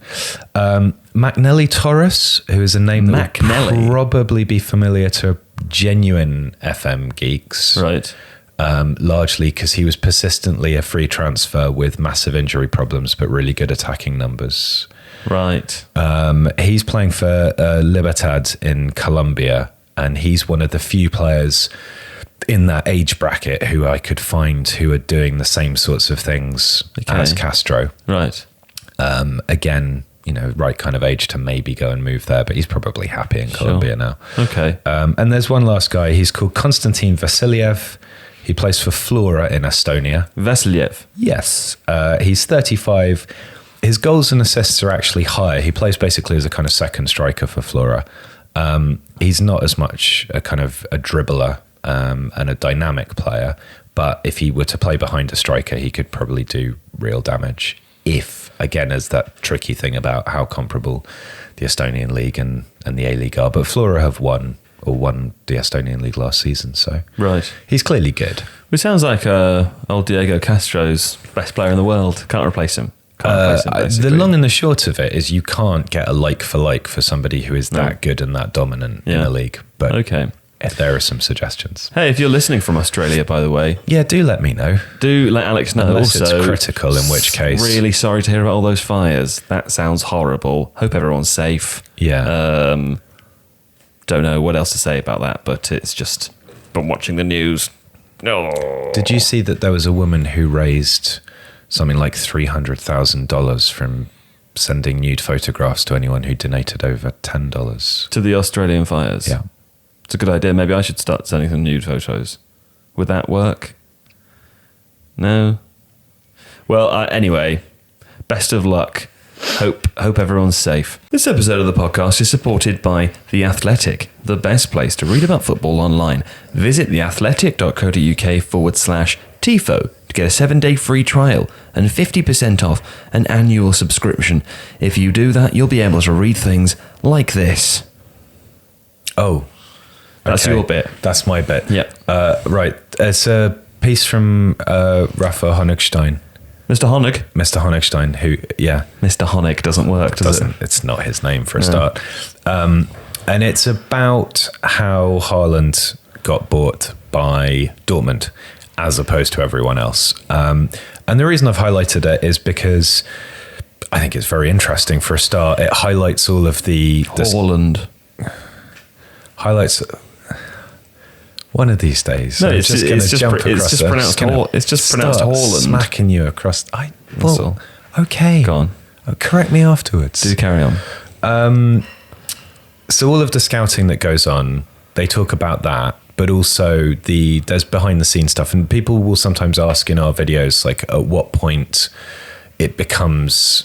McNelly Torres, who is a name that will probably be familiar to genuine FM geeks. Right. Largely because he was persistently a free transfer with massive injury problems, but really good attacking numbers. Right. He's playing for Libertad in Colombia, and he's one of the few players in that age bracket who I could find who are doing the same sorts of things as Castro. Right. Again, right kind of age to maybe go and move there, but he's probably happy in Colombia now. Okay. And there's one last guy. He's called Konstantin Vasiliev. He plays for Flora in Estonia. Vasiliev? Yes. He's 35. His goals and assists are actually higher. He plays basically as a kind of second striker for Flora. He's not as much a kind of a dribbler and a dynamic player. But if he were to play behind a striker, he could probably do real damage. If, again, as that tricky thing about how comparable the Estonian League and the A-League are. But Flora have won the Estonian League last season, so right, he's clearly good. It sounds like old Diego Castro's best player in the world. Can't replace him. The long and the short of it is you can't get a like for somebody who is that good and that dominant in a league. But okay, there are some suggestions. Hey, if you're listening from Australia, by the way, do let me know. Do let Alex know. Unless also, it's critical, in which case, really sorry to hear about all those fires. That sounds horrible. Hope everyone's safe. Yeah. Don't know what else to say about that, but it's just from watching the news. No. Did you see that there was a woman who raised something like $300,000 from sending nude photographs to anyone who donated over $10 to the Australian fires? Yeah, it's a good idea. Maybe I should start sending some nude photos. Would that work? No. Well, anyway, best of luck. Hope everyone's safe. This episode of the podcast is supported by The Athletic, the best place to read about football online. Visit theathletic.co.uk/Tifo to get a 7-day free trial and 50% off an annual subscription. If you do that, you'll be able to read things like this. Oh, that's your bit. That's my bit. Yep. Right. It's a piece from Rafa Honigstein. Mr. Honig. Mr. Honigstein, who, Mr. Honig doesn't work, does it? It's not his name for a start. And it's about how Haaland got bought by Dortmund as opposed to everyone else. And the reason I've highlighted it is because I think it's very interesting for a start. It highlights all of the... Haaland. Highlights... One of these days, it's just pronounced Haaland. Smacking you across. Okay. Go on. Correct me afterwards. Do carry on. So all of the scouting that goes on, they talk about that, but also there's behind the scenes stuff, and people will sometimes ask in our videos, like, at what point it becomes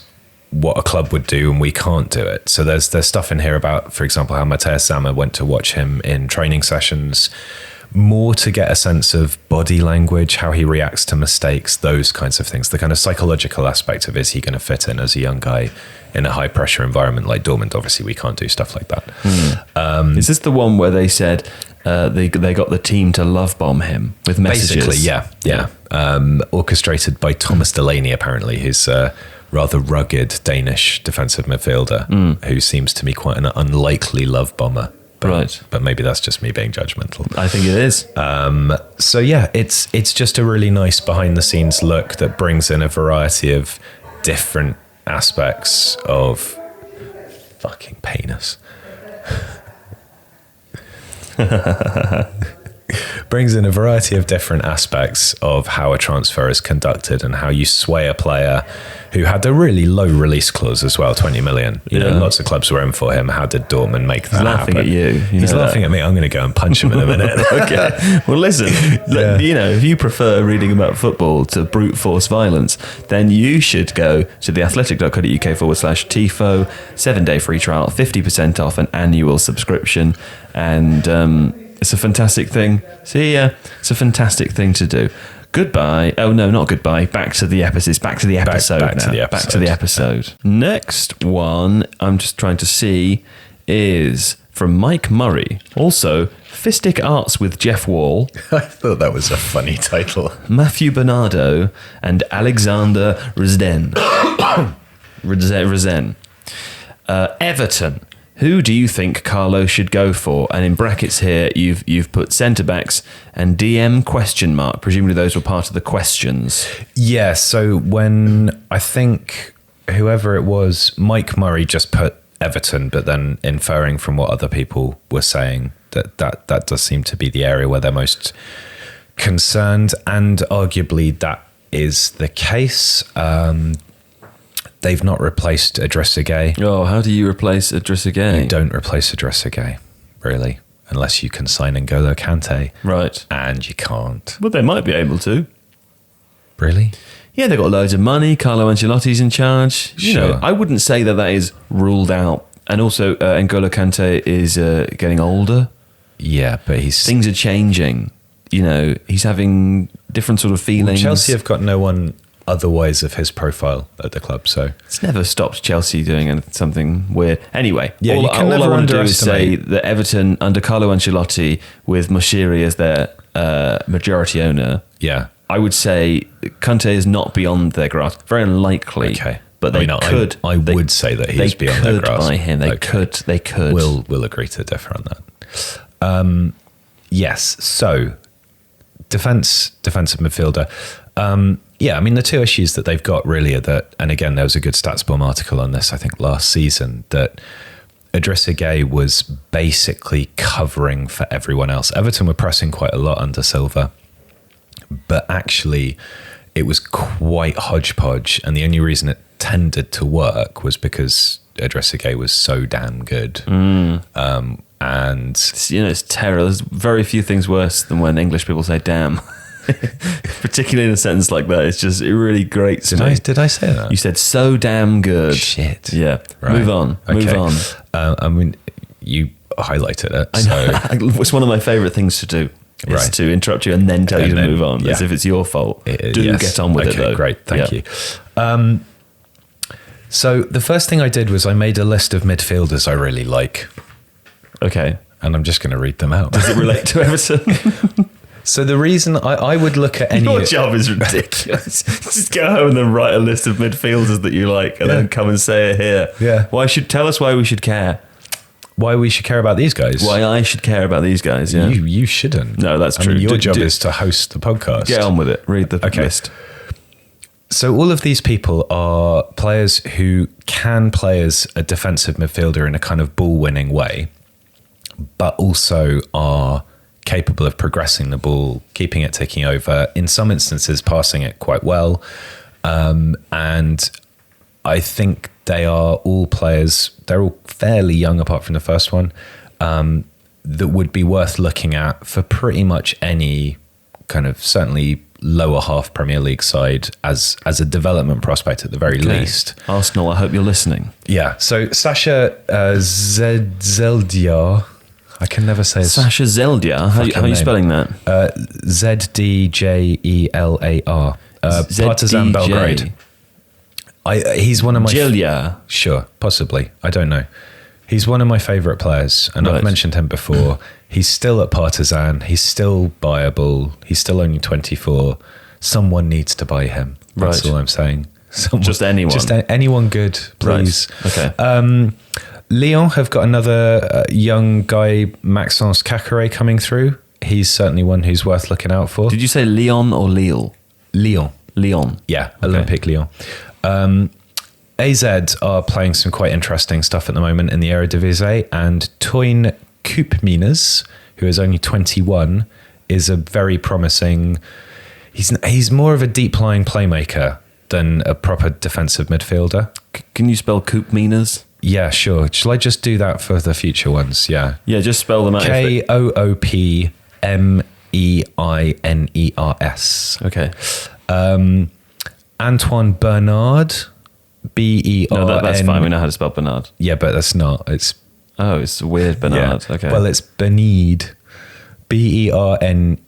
what a club would do and we can't do it. So there's stuff in here about, for example, how Matthias Sammer went to watch him in training sessions, more to get a sense of body language, how he reacts to mistakes, those kinds of things. The kind of psychological aspect of, is he going to fit in as a young guy in a high pressure environment like Dortmund? Obviously, we can't do stuff like that. Is this the one where they said they got the team to love bomb him with messages? Basically, yeah. Orchestrated by Thomas Delaney, apparently, who's a rather rugged Danish defensive midfielder who seems to me quite an unlikely love bomber. But maybe that's just me being judgmental. I think it is. So yeah, it's just a really nice behind the scenes look that brings in a variety of different aspects of fucking penis. Brings in a variety of different aspects of how a transfer is conducted and how you sway a player who had a really low release clause as well, 20 million. You know, lots of clubs were in for him. How did Dortmund make that happen? He's laughing at you. He's laughing at me. I'm going to go and punch him in a minute. Okay. Well, listen, you know, if you prefer reading about football to brute force violence, then you should go to theathletic.co.uk/Tifo, 7-day free trial, 50% off an annual subscription. And it's a fantastic thing. See ya. It's a fantastic thing to do. Goodbye. Oh, no, not goodbye. Back to the episode. Back to the episode. Next one, I'm just trying to see, is from Mike Murray. Also, Fistic Arts with Jeff Wall. I thought that was a funny title. Matthew Bernardo and Alexander Rezden. Everton. Who do you think Carlo should go for? And in brackets here, you've put centre backs and DM ? Presumably those were part of the questions. Yeah. So when I think whoever it was, Mike Murray just put Everton, but then inferring from what other people were saying that does seem to be the area where they're most concerned, and arguably that is the case. They've not replaced Idrissa Gueye. Oh, how do you replace Idrissa Gueye? You don't replace Idrissa Gueye, really, unless you can sign N'Golo Kante. Right. And you can't. Well, they might be able to. Really? Yeah, they've got loads of money. Carlo Ancelotti's in charge. You know, I wouldn't say that is ruled out. And also, N'Golo Kante is getting older. Yeah, but things are changing. He's having different sort of feelings. Chelsea have got no one otherwise of his profile at the club, so it's never stopped Chelsea doing something weird. Anyway, yeah, all I want to do is say that Everton under Carlo Ancelotti with Moshiri as their majority owner. Yeah, I would say Conte is not beyond their grasp. Very unlikely. Okay. But they could. I would say that he's beyond their grasp. Buy him. They could. They could. We'll agree to differ on that. Yes. So, defensive midfielder. Yeah, I mean, the two issues that they've got really are that, and again, there was a good StatsBomb article on this, I think, last season, that Idrissa Gueye was basically covering for everyone else. Everton were pressing quite a lot under Silva, but actually it was quite hodgepodge, and the only reason it tended to work was because Idrissa Gueye was so damn good. And it's terrible. There's very few things worse than when English people say "damn," particularly in a sentence like that. It really grates me. Did I say that? You said "so damn good." Shit. Yeah. Right. Move on. Okay. Move on. I mean, you highlighted it. I know. It's one of my favourite things to do. Is to interrupt you and then tell you to move on, as if it's your fault. Get on with it, though. Great, thank you. So the first thing I did was I made a list of midfielders I really like. Okay. And I'm just going to read them out. Does it relate to Everton? So the reason I would look at any... Your job is ridiculous. Just go home and then write a list of midfielders that you like and then come and say it here. Yeah. Tell us why we should care. Why we should care about these guys? Why I should care about these guys, yeah. You shouldn't. No, that's true. I mean, your job is to host the podcast. Get on with it. Read the list. So all of these people are players who can play as a defensive midfielder in a kind of ball-winning way, but also are capable of progressing the ball, keeping it ticking over, in some instances passing it quite well. And I think they are all players, they're all fairly young apart from the first one, that would be worth looking at for pretty much any kind of certainly lower half Premier League side as a development prospect at the very least. Arsenal, I hope you're listening. Yeah, so Sasha Zeldia, I can never say Sasha Zeldia. How are you spelling that? Zdjelar. Partizan Belgrade. He's one of my... Gillia. Sure, possibly. I don't know. He's one of my favourite players, and I've mentioned him before. He's still at Partizan. He's still buyable. He's still only 24. Someone needs to buy him. That's all I'm saying. Just anyone. Just anyone good, please. Right. Okay. Lyon have got another young guy, Maxence Caqueret, coming through. He's certainly one who's worth looking out for. Did you say Lyon or Lille? Lyon. Yeah, Olympique Lyon. AZ are playing some quite interesting stuff at the moment in the Eredivisie, and Toyn Koopmeiners, who is only 21, is a very promising... He's more of a deep-lying playmaker than a proper defensive midfielder. Can you spell Koopmeiners? Yeah, sure. Shall I just do that for the future ones? Yeah. Yeah, just spell them out. Koopmeiners. Okay. Antoine Bernard, Bern. No, that's fine. We know how to spell Bernard. Yeah, but that's not. It's weird Bernard. Yeah. Okay. Well, it's Benede, Bernede,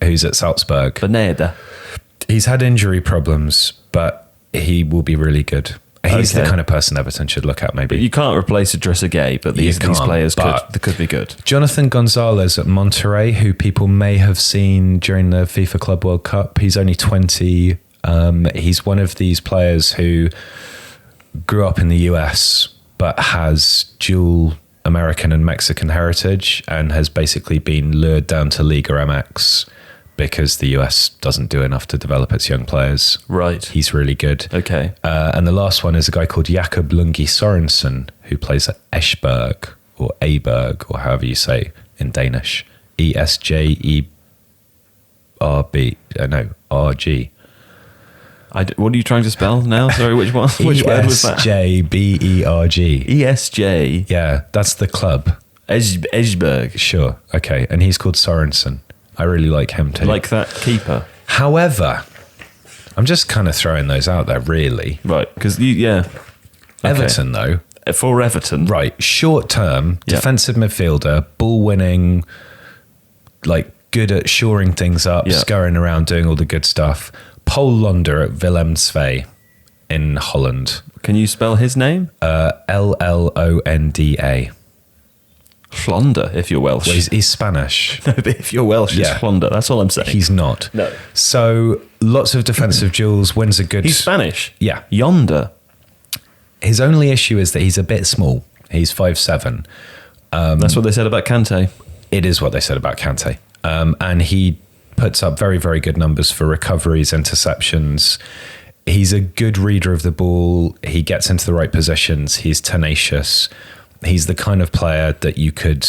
who's at Salzburg. Benede. He's had injury problems, but he will be really good. He's the kind of person Everton should look at, maybe. But you can't replace Idrissa Gueye, but these players could be good. Jonathan Gonzalez at Monterrey, who people may have seen during the FIFA Club World Cup. He's only 20. He's one of these players who grew up in the US, but has dual American and Mexican heritage, and has basically been lured down to Liga MX because the US doesn't do enough to develop its young players. Right. He's really good. Okay. And the last one is a guy called Jakob Lungi Sorensen, who plays at Esbjerg, or Aberg, or however you say in Danish. ESJERB. RG. What are you trying to spell now? Sorry, which one? Which word was that? ESJBERG. ESJ. Yeah, that's the club. Esbjerg. Sure. Okay. And he's called Sorensen. I really like him too. Like that keeper. However, I'm just kind of throwing those out there, really. Right, because Everton, though. for Everton. Right. Short term, Yeah. defensive midfielder, ball winning, like good at shoring things up, Yeah. scurrying around, doing all the good stuff. Paul Londer at Willemsvee in Holland. Can you spell his name? Llonda. Schlonder, if you're Welsh. Well, he's Spanish. No, but if you're Welsh, Yeah. it's Schlonder. That's all I'm saying. He's not. No. So lots of defensive duels, wins a good... He's Spanish. Yeah. Yonder. His only issue is that he's a bit small. He's 5'7". That's what they said about Kante. It is what they said about Kante. And he puts up very, very good numbers for recoveries, interceptions. He's a good reader of the ball. He gets into the right positions. He's tenacious. He's the kind of player that you could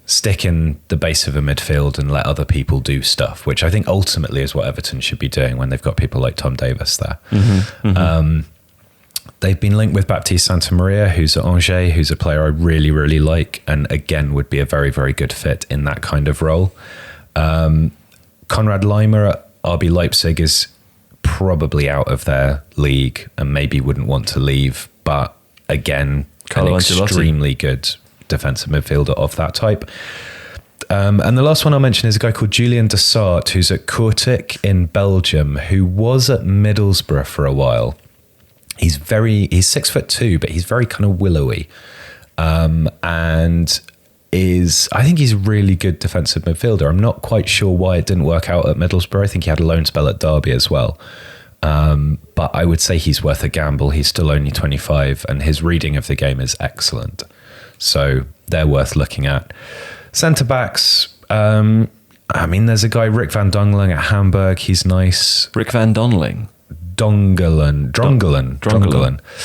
stick in the base of a midfield and let other people do stuff, which I think ultimately is what Everton should be doing when they've got people like Tom Davis there. They've been linked with Baptiste Santamaria, who's at Angers, who's a player I really, really like, and again would be a very, very good fit in that kind of role. Konrad Laimer at RB Leipzig is probably out of their league and maybe wouldn't want to leave, but again, Carlo an Ancelotti. extremely good defensive midfielder of that type. And the last one I'll mention is a guy called Julian Dessart, who's at Kortrijk in Belgium, who was at Middlesbrough for a while. He's 6'2", but he's very kind of willowy. And I think he's a really good defensive midfielder. I'm not quite sure why it didn't work out at Middlesbrough. I think he had a loan spell at Derby as well. But I would say he's worth a gamble. He's still only 25 and his reading of the game is excellent. So they're worth looking at. Centre-backs, there's a guy, Rick van Dongelen at Hamburg. He's nice. Rick van Donling. Drongelen.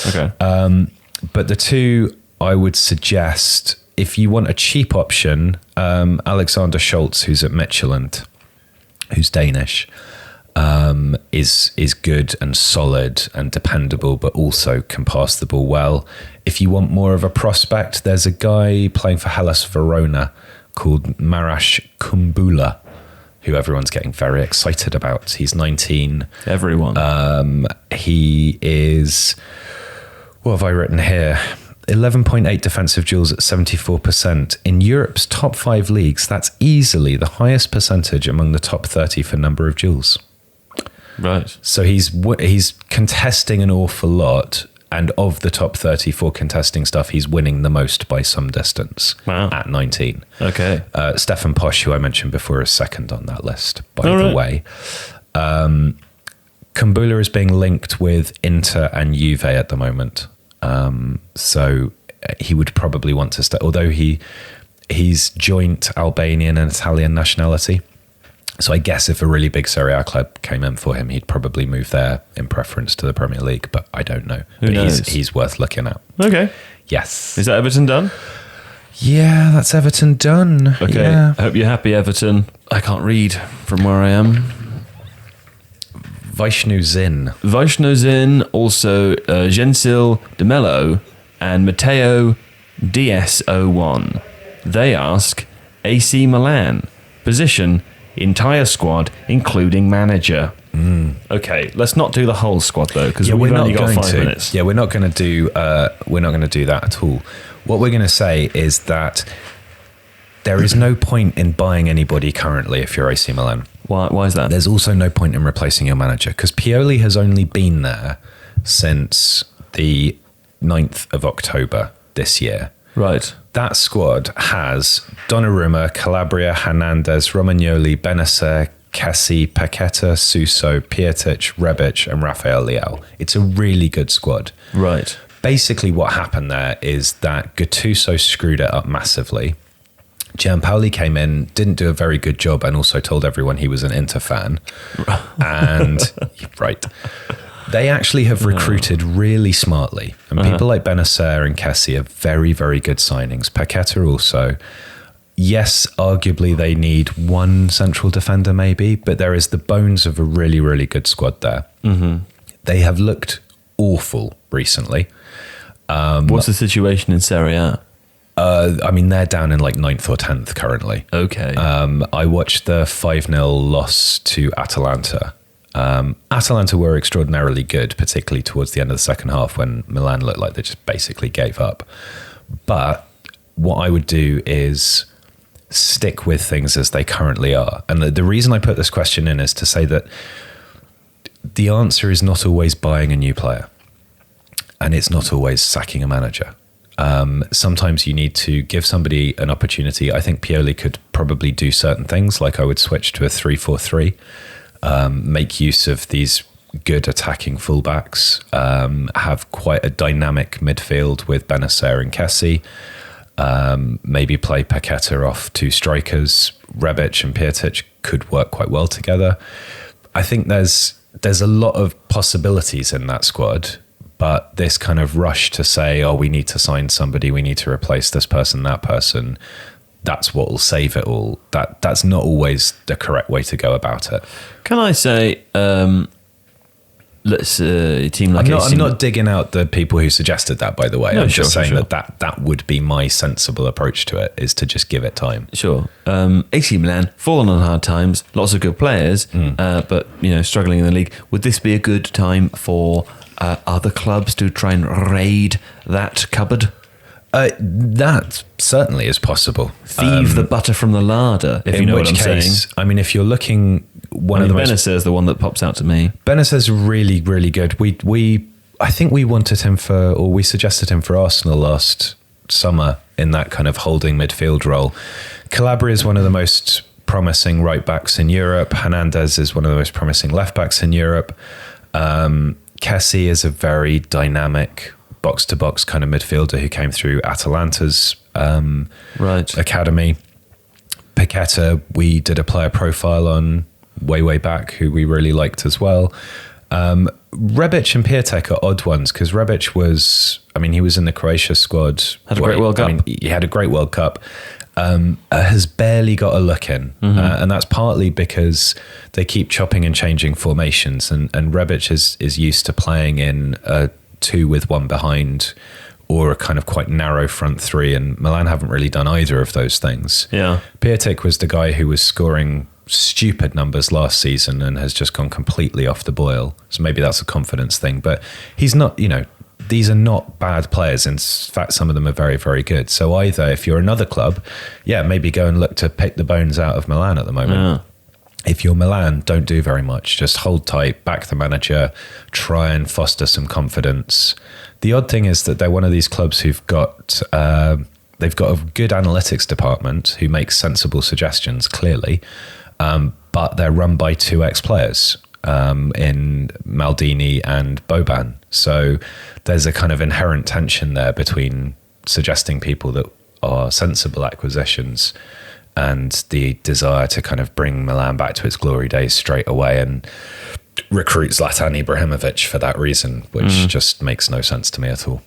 Okay. But the two I would suggest, if you want a cheap option, Alexander Schultz, who's at Midtjylland, who's Danish, is good and solid and dependable, but also can pass the ball well. If you want more of a prospect, there's a guy playing for Hellas Verona called Marash Kumbula, who everyone's getting very excited about. He's 19. Everyone. He is, what have I written here? 11.8 defensive duels at 74%. In Europe's top 5 leagues, that's easily the highest percentage among the top 30 for number of duels. Right. So he's contesting an awful lot, and of the top 30 for contesting stuff, he's winning the most by some distance. Wow. At 19. Okay. Stefan Posch, who I mentioned before, is second on that list, by All the right. way. Kumbula is being linked with Inter and Juve at the moment. So he would probably want to stay, although he's joint Albanian and Italian nationality. So I guess if a really big Serie A club came in for him, he'd probably move there in preference to the Premier League, but I don't know. Who knows? He's worth looking at. Okay. Yes. Is that Everton done? Yeah, that's Everton done. Okay. Yeah. I hope you're happy, Everton. I can't read from where I am. Vishnu Zin. Also Gensil De Mello and Matteo DS01. They ask, AC Milan, position, entire squad, including manager. Okay, let's not do the whole squad though, because we've only got 5 minutes. Yeah, we're not going to do that at all. What we're going to say is that there is no point in buying anybody currently if you're AC Milan. Why is that? There's also no point in replacing your manager because Pioli has only been there since the 9th of October this year. Right. That squad has Donnarumma, Calabria, Hernandez, Romagnoli, Benacer, Kessie, Paqueta, Suso, Pietic, Rebic, and Rafael Leao. It's a really good squad. Right. Basically, what happened there is that Gattuso screwed it up massively. Gianpaoli came in, didn't do a very good job, and also told everyone he was an Inter fan. And right, they actually have recruited really smartly, and people like Benacer and Kessie are very, very good signings. Paqueta also. Yes, arguably they need one central defender maybe, but there is the bones of a really, really good squad there. They have looked awful recently. What's the situation in Serie A? They're down in like 9th or 10th currently. Okay. I watched the 5-0 loss to Atalanta Atalanta were extraordinarily good, particularly towards the end of the second half when Milan looked like they just basically gave up. But what I would do is stick with things as they currently are. And the reason I put this question in is to say that the answer is not always buying a new player, and it's not always sacking a manager. Sometimes you need to give somebody an opportunity. I think Pioli could probably do certain things, like I would switch to a 3-4-3, make use of these good attacking fullbacks, have quite a dynamic midfield with Benacer and Kessie, maybe play Paqueta off two strikers. Rebic and Piatic could work quite well together. I think there's a lot of possibilities in that squad, but this kind of rush to say, oh, we need to sign somebody, we need to replace this person, that person, that's what will save it all. That's not always the correct way to go about it. Can I say, let's a team like AC I'm not digging out the people who suggested that, by the way. No, I'm sure, just saying sure. that would be my sensible approach to it, is to just give it time. Sure. AC Milan, fallen on hard times, lots of good players, but struggling in the league. Would this be a good time for other clubs to try and raid that cupboard? That certainly is possible. Thieve the butter from the larder, if you know what I'm saying. I mean, if you're looking, Benacer is the one that pops out to me. Benacer's really, really good. I think we wanted him we suggested him for Arsenal last summer in that kind of holding midfield role. Calabria is one of the most promising right backs in Europe. Hernandez is one of the most promising left backs in Europe. Kessie is a very dynamic box-to-box kind of midfielder who came through Atalanta's academy. Paqueta, we did a player profile on way back who we really liked as well. Rebic and Piatek are odd ones because Rebic he was in the Croatia squad. Had a great World Cup. He had a great World Cup. Has barely got a look in. And that's partly because they keep chopping and changing formations, and Rebic is used to playing in a 2 with 1 behind or a kind of quite narrow front 3, and Milan haven't really done either of those things. Yeah. Piatek was the guy who was scoring stupid numbers last season and has just gone completely off the boil. So maybe that's a confidence thing, but he's not, these are not bad players. In fact, some of them are very, very good. So either if you're another club, maybe go and look to pick the bones out of Milan at the moment. Yeah. If you're Milan, don't do very much. Just hold tight, back the manager, try and foster some confidence. The odd thing is that they're one of these clubs who've got they've got a good analytics department who makes sensible suggestions, clearly, but they're run by 2 ex-players in Maldini and Boban. So there's a kind of inherent tension there between suggesting people that are sensible acquisitions and the desire to kind of bring Milan back to its glory days straight away and recruit Zlatan Ibrahimovic for that reason, which just makes no sense to me at all.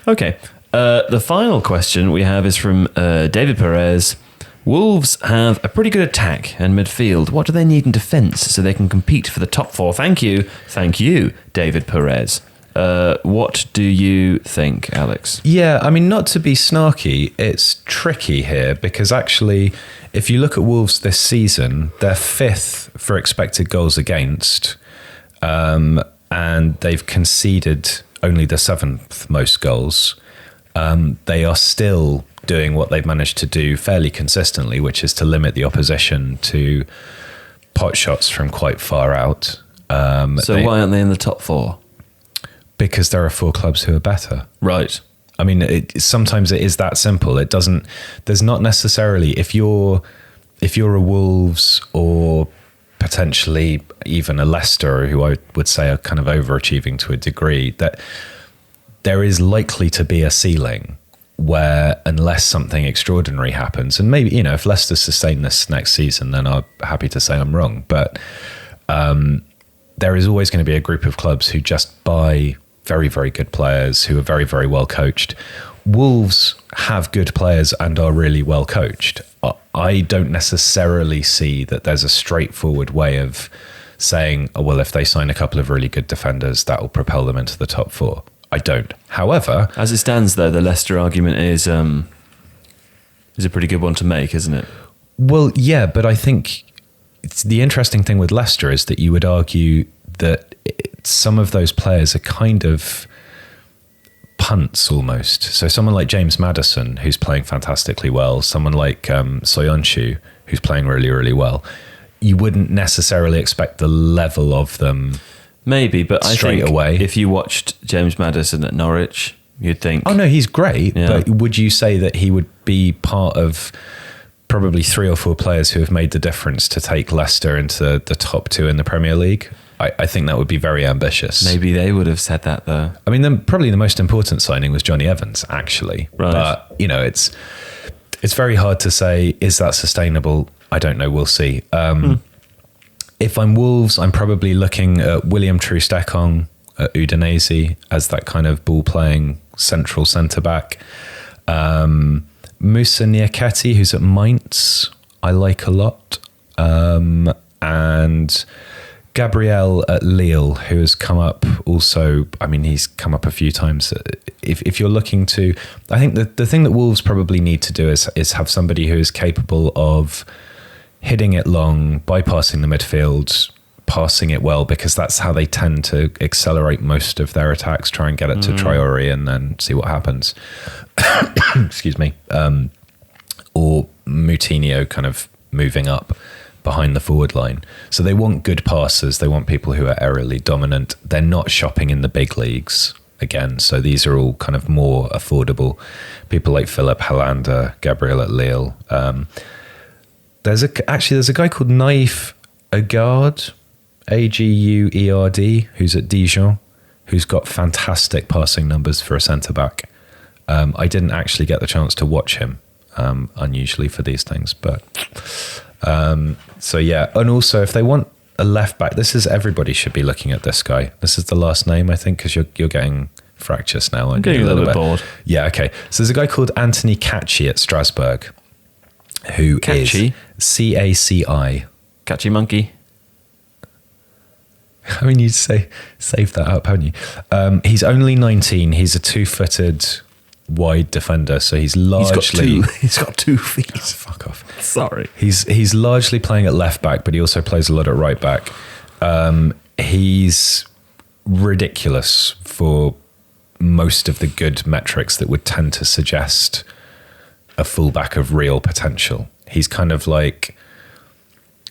Okay. The final question we have is from David Perez. Wolves have a pretty good attack and midfield. What do they need in defence so they can compete for the top 4? Thank you, David Perez. What do you think, Alex? Yeah, not to be snarky, it's tricky here because actually, if you look at Wolves this season, they're 5th for expected goals against, and they've conceded only the 7th most goals. They are still doing what they've managed to do fairly consistently, which is to limit the opposition to pot shots from quite far out. Why aren't they in the top 4? Because there are 4 clubs who are better. Right. Sometimes it is that simple. There's not necessarily, if you're a Wolves or potentially even a Leicester, who I would say are kind of overachieving to a degree, that there is likely to be a ceiling where, unless something extraordinary happens, and maybe, if Leicester sustain this next season, then I'm happy to say I'm wrong. But there is always going to be a group of clubs who just buy very, very good players who are very, very well coached. Wolves have good players and are really well coached. I don't necessarily see that there's a straightforward way of saying, oh, well, if they sign a couple of really good defenders, that will propel them into the top 4. I don't. However, as it stands, though, the Leicester argument is a pretty good one to make, isn't it? Well, yeah, but I think the interesting thing with Leicester is that you would argue that some of those players are kind of punts almost. So someone like James Maddison, who's playing fantastically well, someone like Soyuncu, who's playing really, really well, you wouldn't necessarily expect the level of them. Maybe, but I think away. If you watched James Maddison at Norwich, you'd think, oh no, he's great. Yeah. But would you say that he would be part of probably 3 or 4 players who have made the difference to take Leicester into the top 2 in the Premier League? I think that would be very ambitious. Maybe they would have said that though. I mean, probably the most important signing was Johnny Evans, actually. Right. But, it's very hard to say, is that sustainable? I don't know. We'll see. If I'm Wolves, I'm probably looking at William Troost-Ekong at Udinese as that kind of ball-playing central centre-back. Moussa Niakhaté, who's at Mainz, I like a lot. And Gabriel at Lille, who has come up also, I mean, he's come up a few times. If you're looking to, I think the thing that Wolves probably need to do is have somebody who is capable of hitting it long, bypassing the midfield, passing it well, because that's how they tend to accelerate most of their attacks, try and get it to Traore and then see what happens. Excuse me. Or Moutinho kind of moving up behind the forward line. So they want good passers. They want people who are aerially dominant. They're not shopping in the big leagues again. So these are all kind of more affordable. People like Philippe Haaland, Gabriel at Lille. There's a guy called Naif Agard, Aguerd, who's at Dijon, who's got fantastic passing numbers for a centre-back. I didn't actually get the chance to watch him, unusually for these things, but... so yeah, and also if they want a left back, everybody should be looking at this guy. This is the last name, I think, because you're getting fractious now. I'm getting a little bit bored. Yeah, okay. So there's a guy called Anthony Catchy at Strasbourg, who Catchy? is CACI. Catchy monkey. I mean, you'd save that up, haven't you? He's only 19. He's a 2-footed wide defender, so he's largely... He's got 2 feet. Oh, fuck off. Sorry. He's largely playing at left back, but he also plays a lot at right back. He's ridiculous for most of the good metrics that would tend to suggest a fullback of real potential. He's kind of like...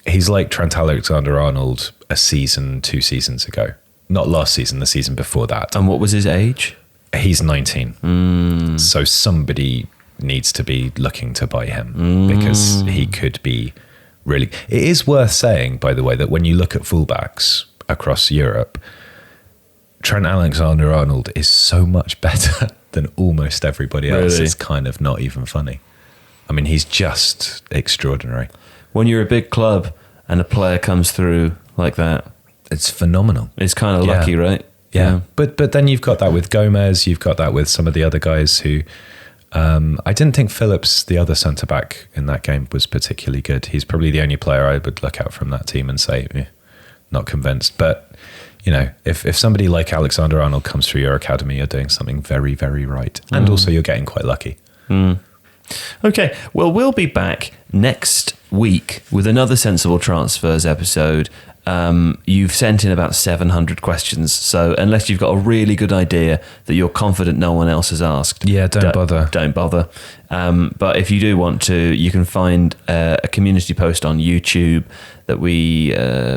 He's like Trent Alexander-Arnold a season, 2 seasons ago. Not last season, the season before that. And what was his age? He's 19. So somebody needs to be looking to buy him because he could be really... It is worth saying, by the way, that when you look at fullbacks across Europe, Trent Alexander-Arnold is so much better than almost everybody else. Really? It's kind of not even funny. I mean, he's just extraordinary. When you're a big club and a player comes through like that, it's phenomenal. It's kind of lucky, right? Yeah. But then you've got that with Gomez, you've got that with some of the other guys who... I didn't think Phillips, the other centre-back in that game, was particularly good. He's probably the only player I would look out from that team and say, not convinced. But, if somebody like Alexander-Arnold comes through your academy, you're doing something very, very right. And also you're getting quite lucky. Okay, well, we'll be back next week with another Sensible Transfers episode. You've sent in about 700 questions, so unless you've got a really good idea that you're confident no one else has asked, don't bother. Don't bother. But if you do want to, you can find a community post on YouTube that we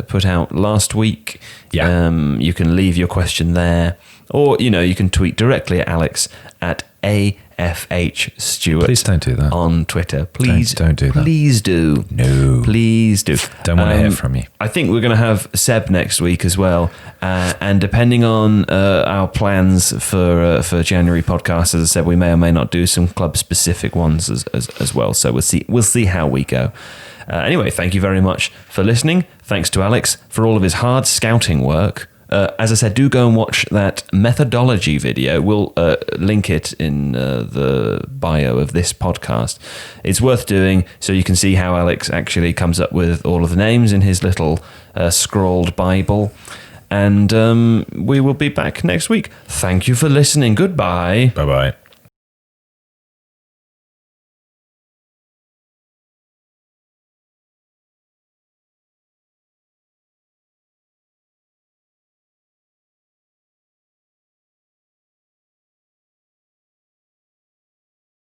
put out last week. Yeah. You can leave your question there, or you can tweet directly at Alex at AFH Stewart. Please don't do that on Twitter. Please don't do that. Please do. No. Please do. Don't want to hear from you. I think we're going to have Seb next week as well, and depending on our plans for January podcast, as I said, we may or may not do some club specific ones as well. So we'll see how we go. Anyway, thank you very much for listening. Thanks to Alex for all of his hard scouting work. As I said, do go and watch that methodology video. We'll link it in the bio of this podcast. It's worth doing so you can see how Alex actually comes up with all of the names in his little scrawled Bible. And we will be back next week. Thank you for listening. Goodbye. Bye-bye.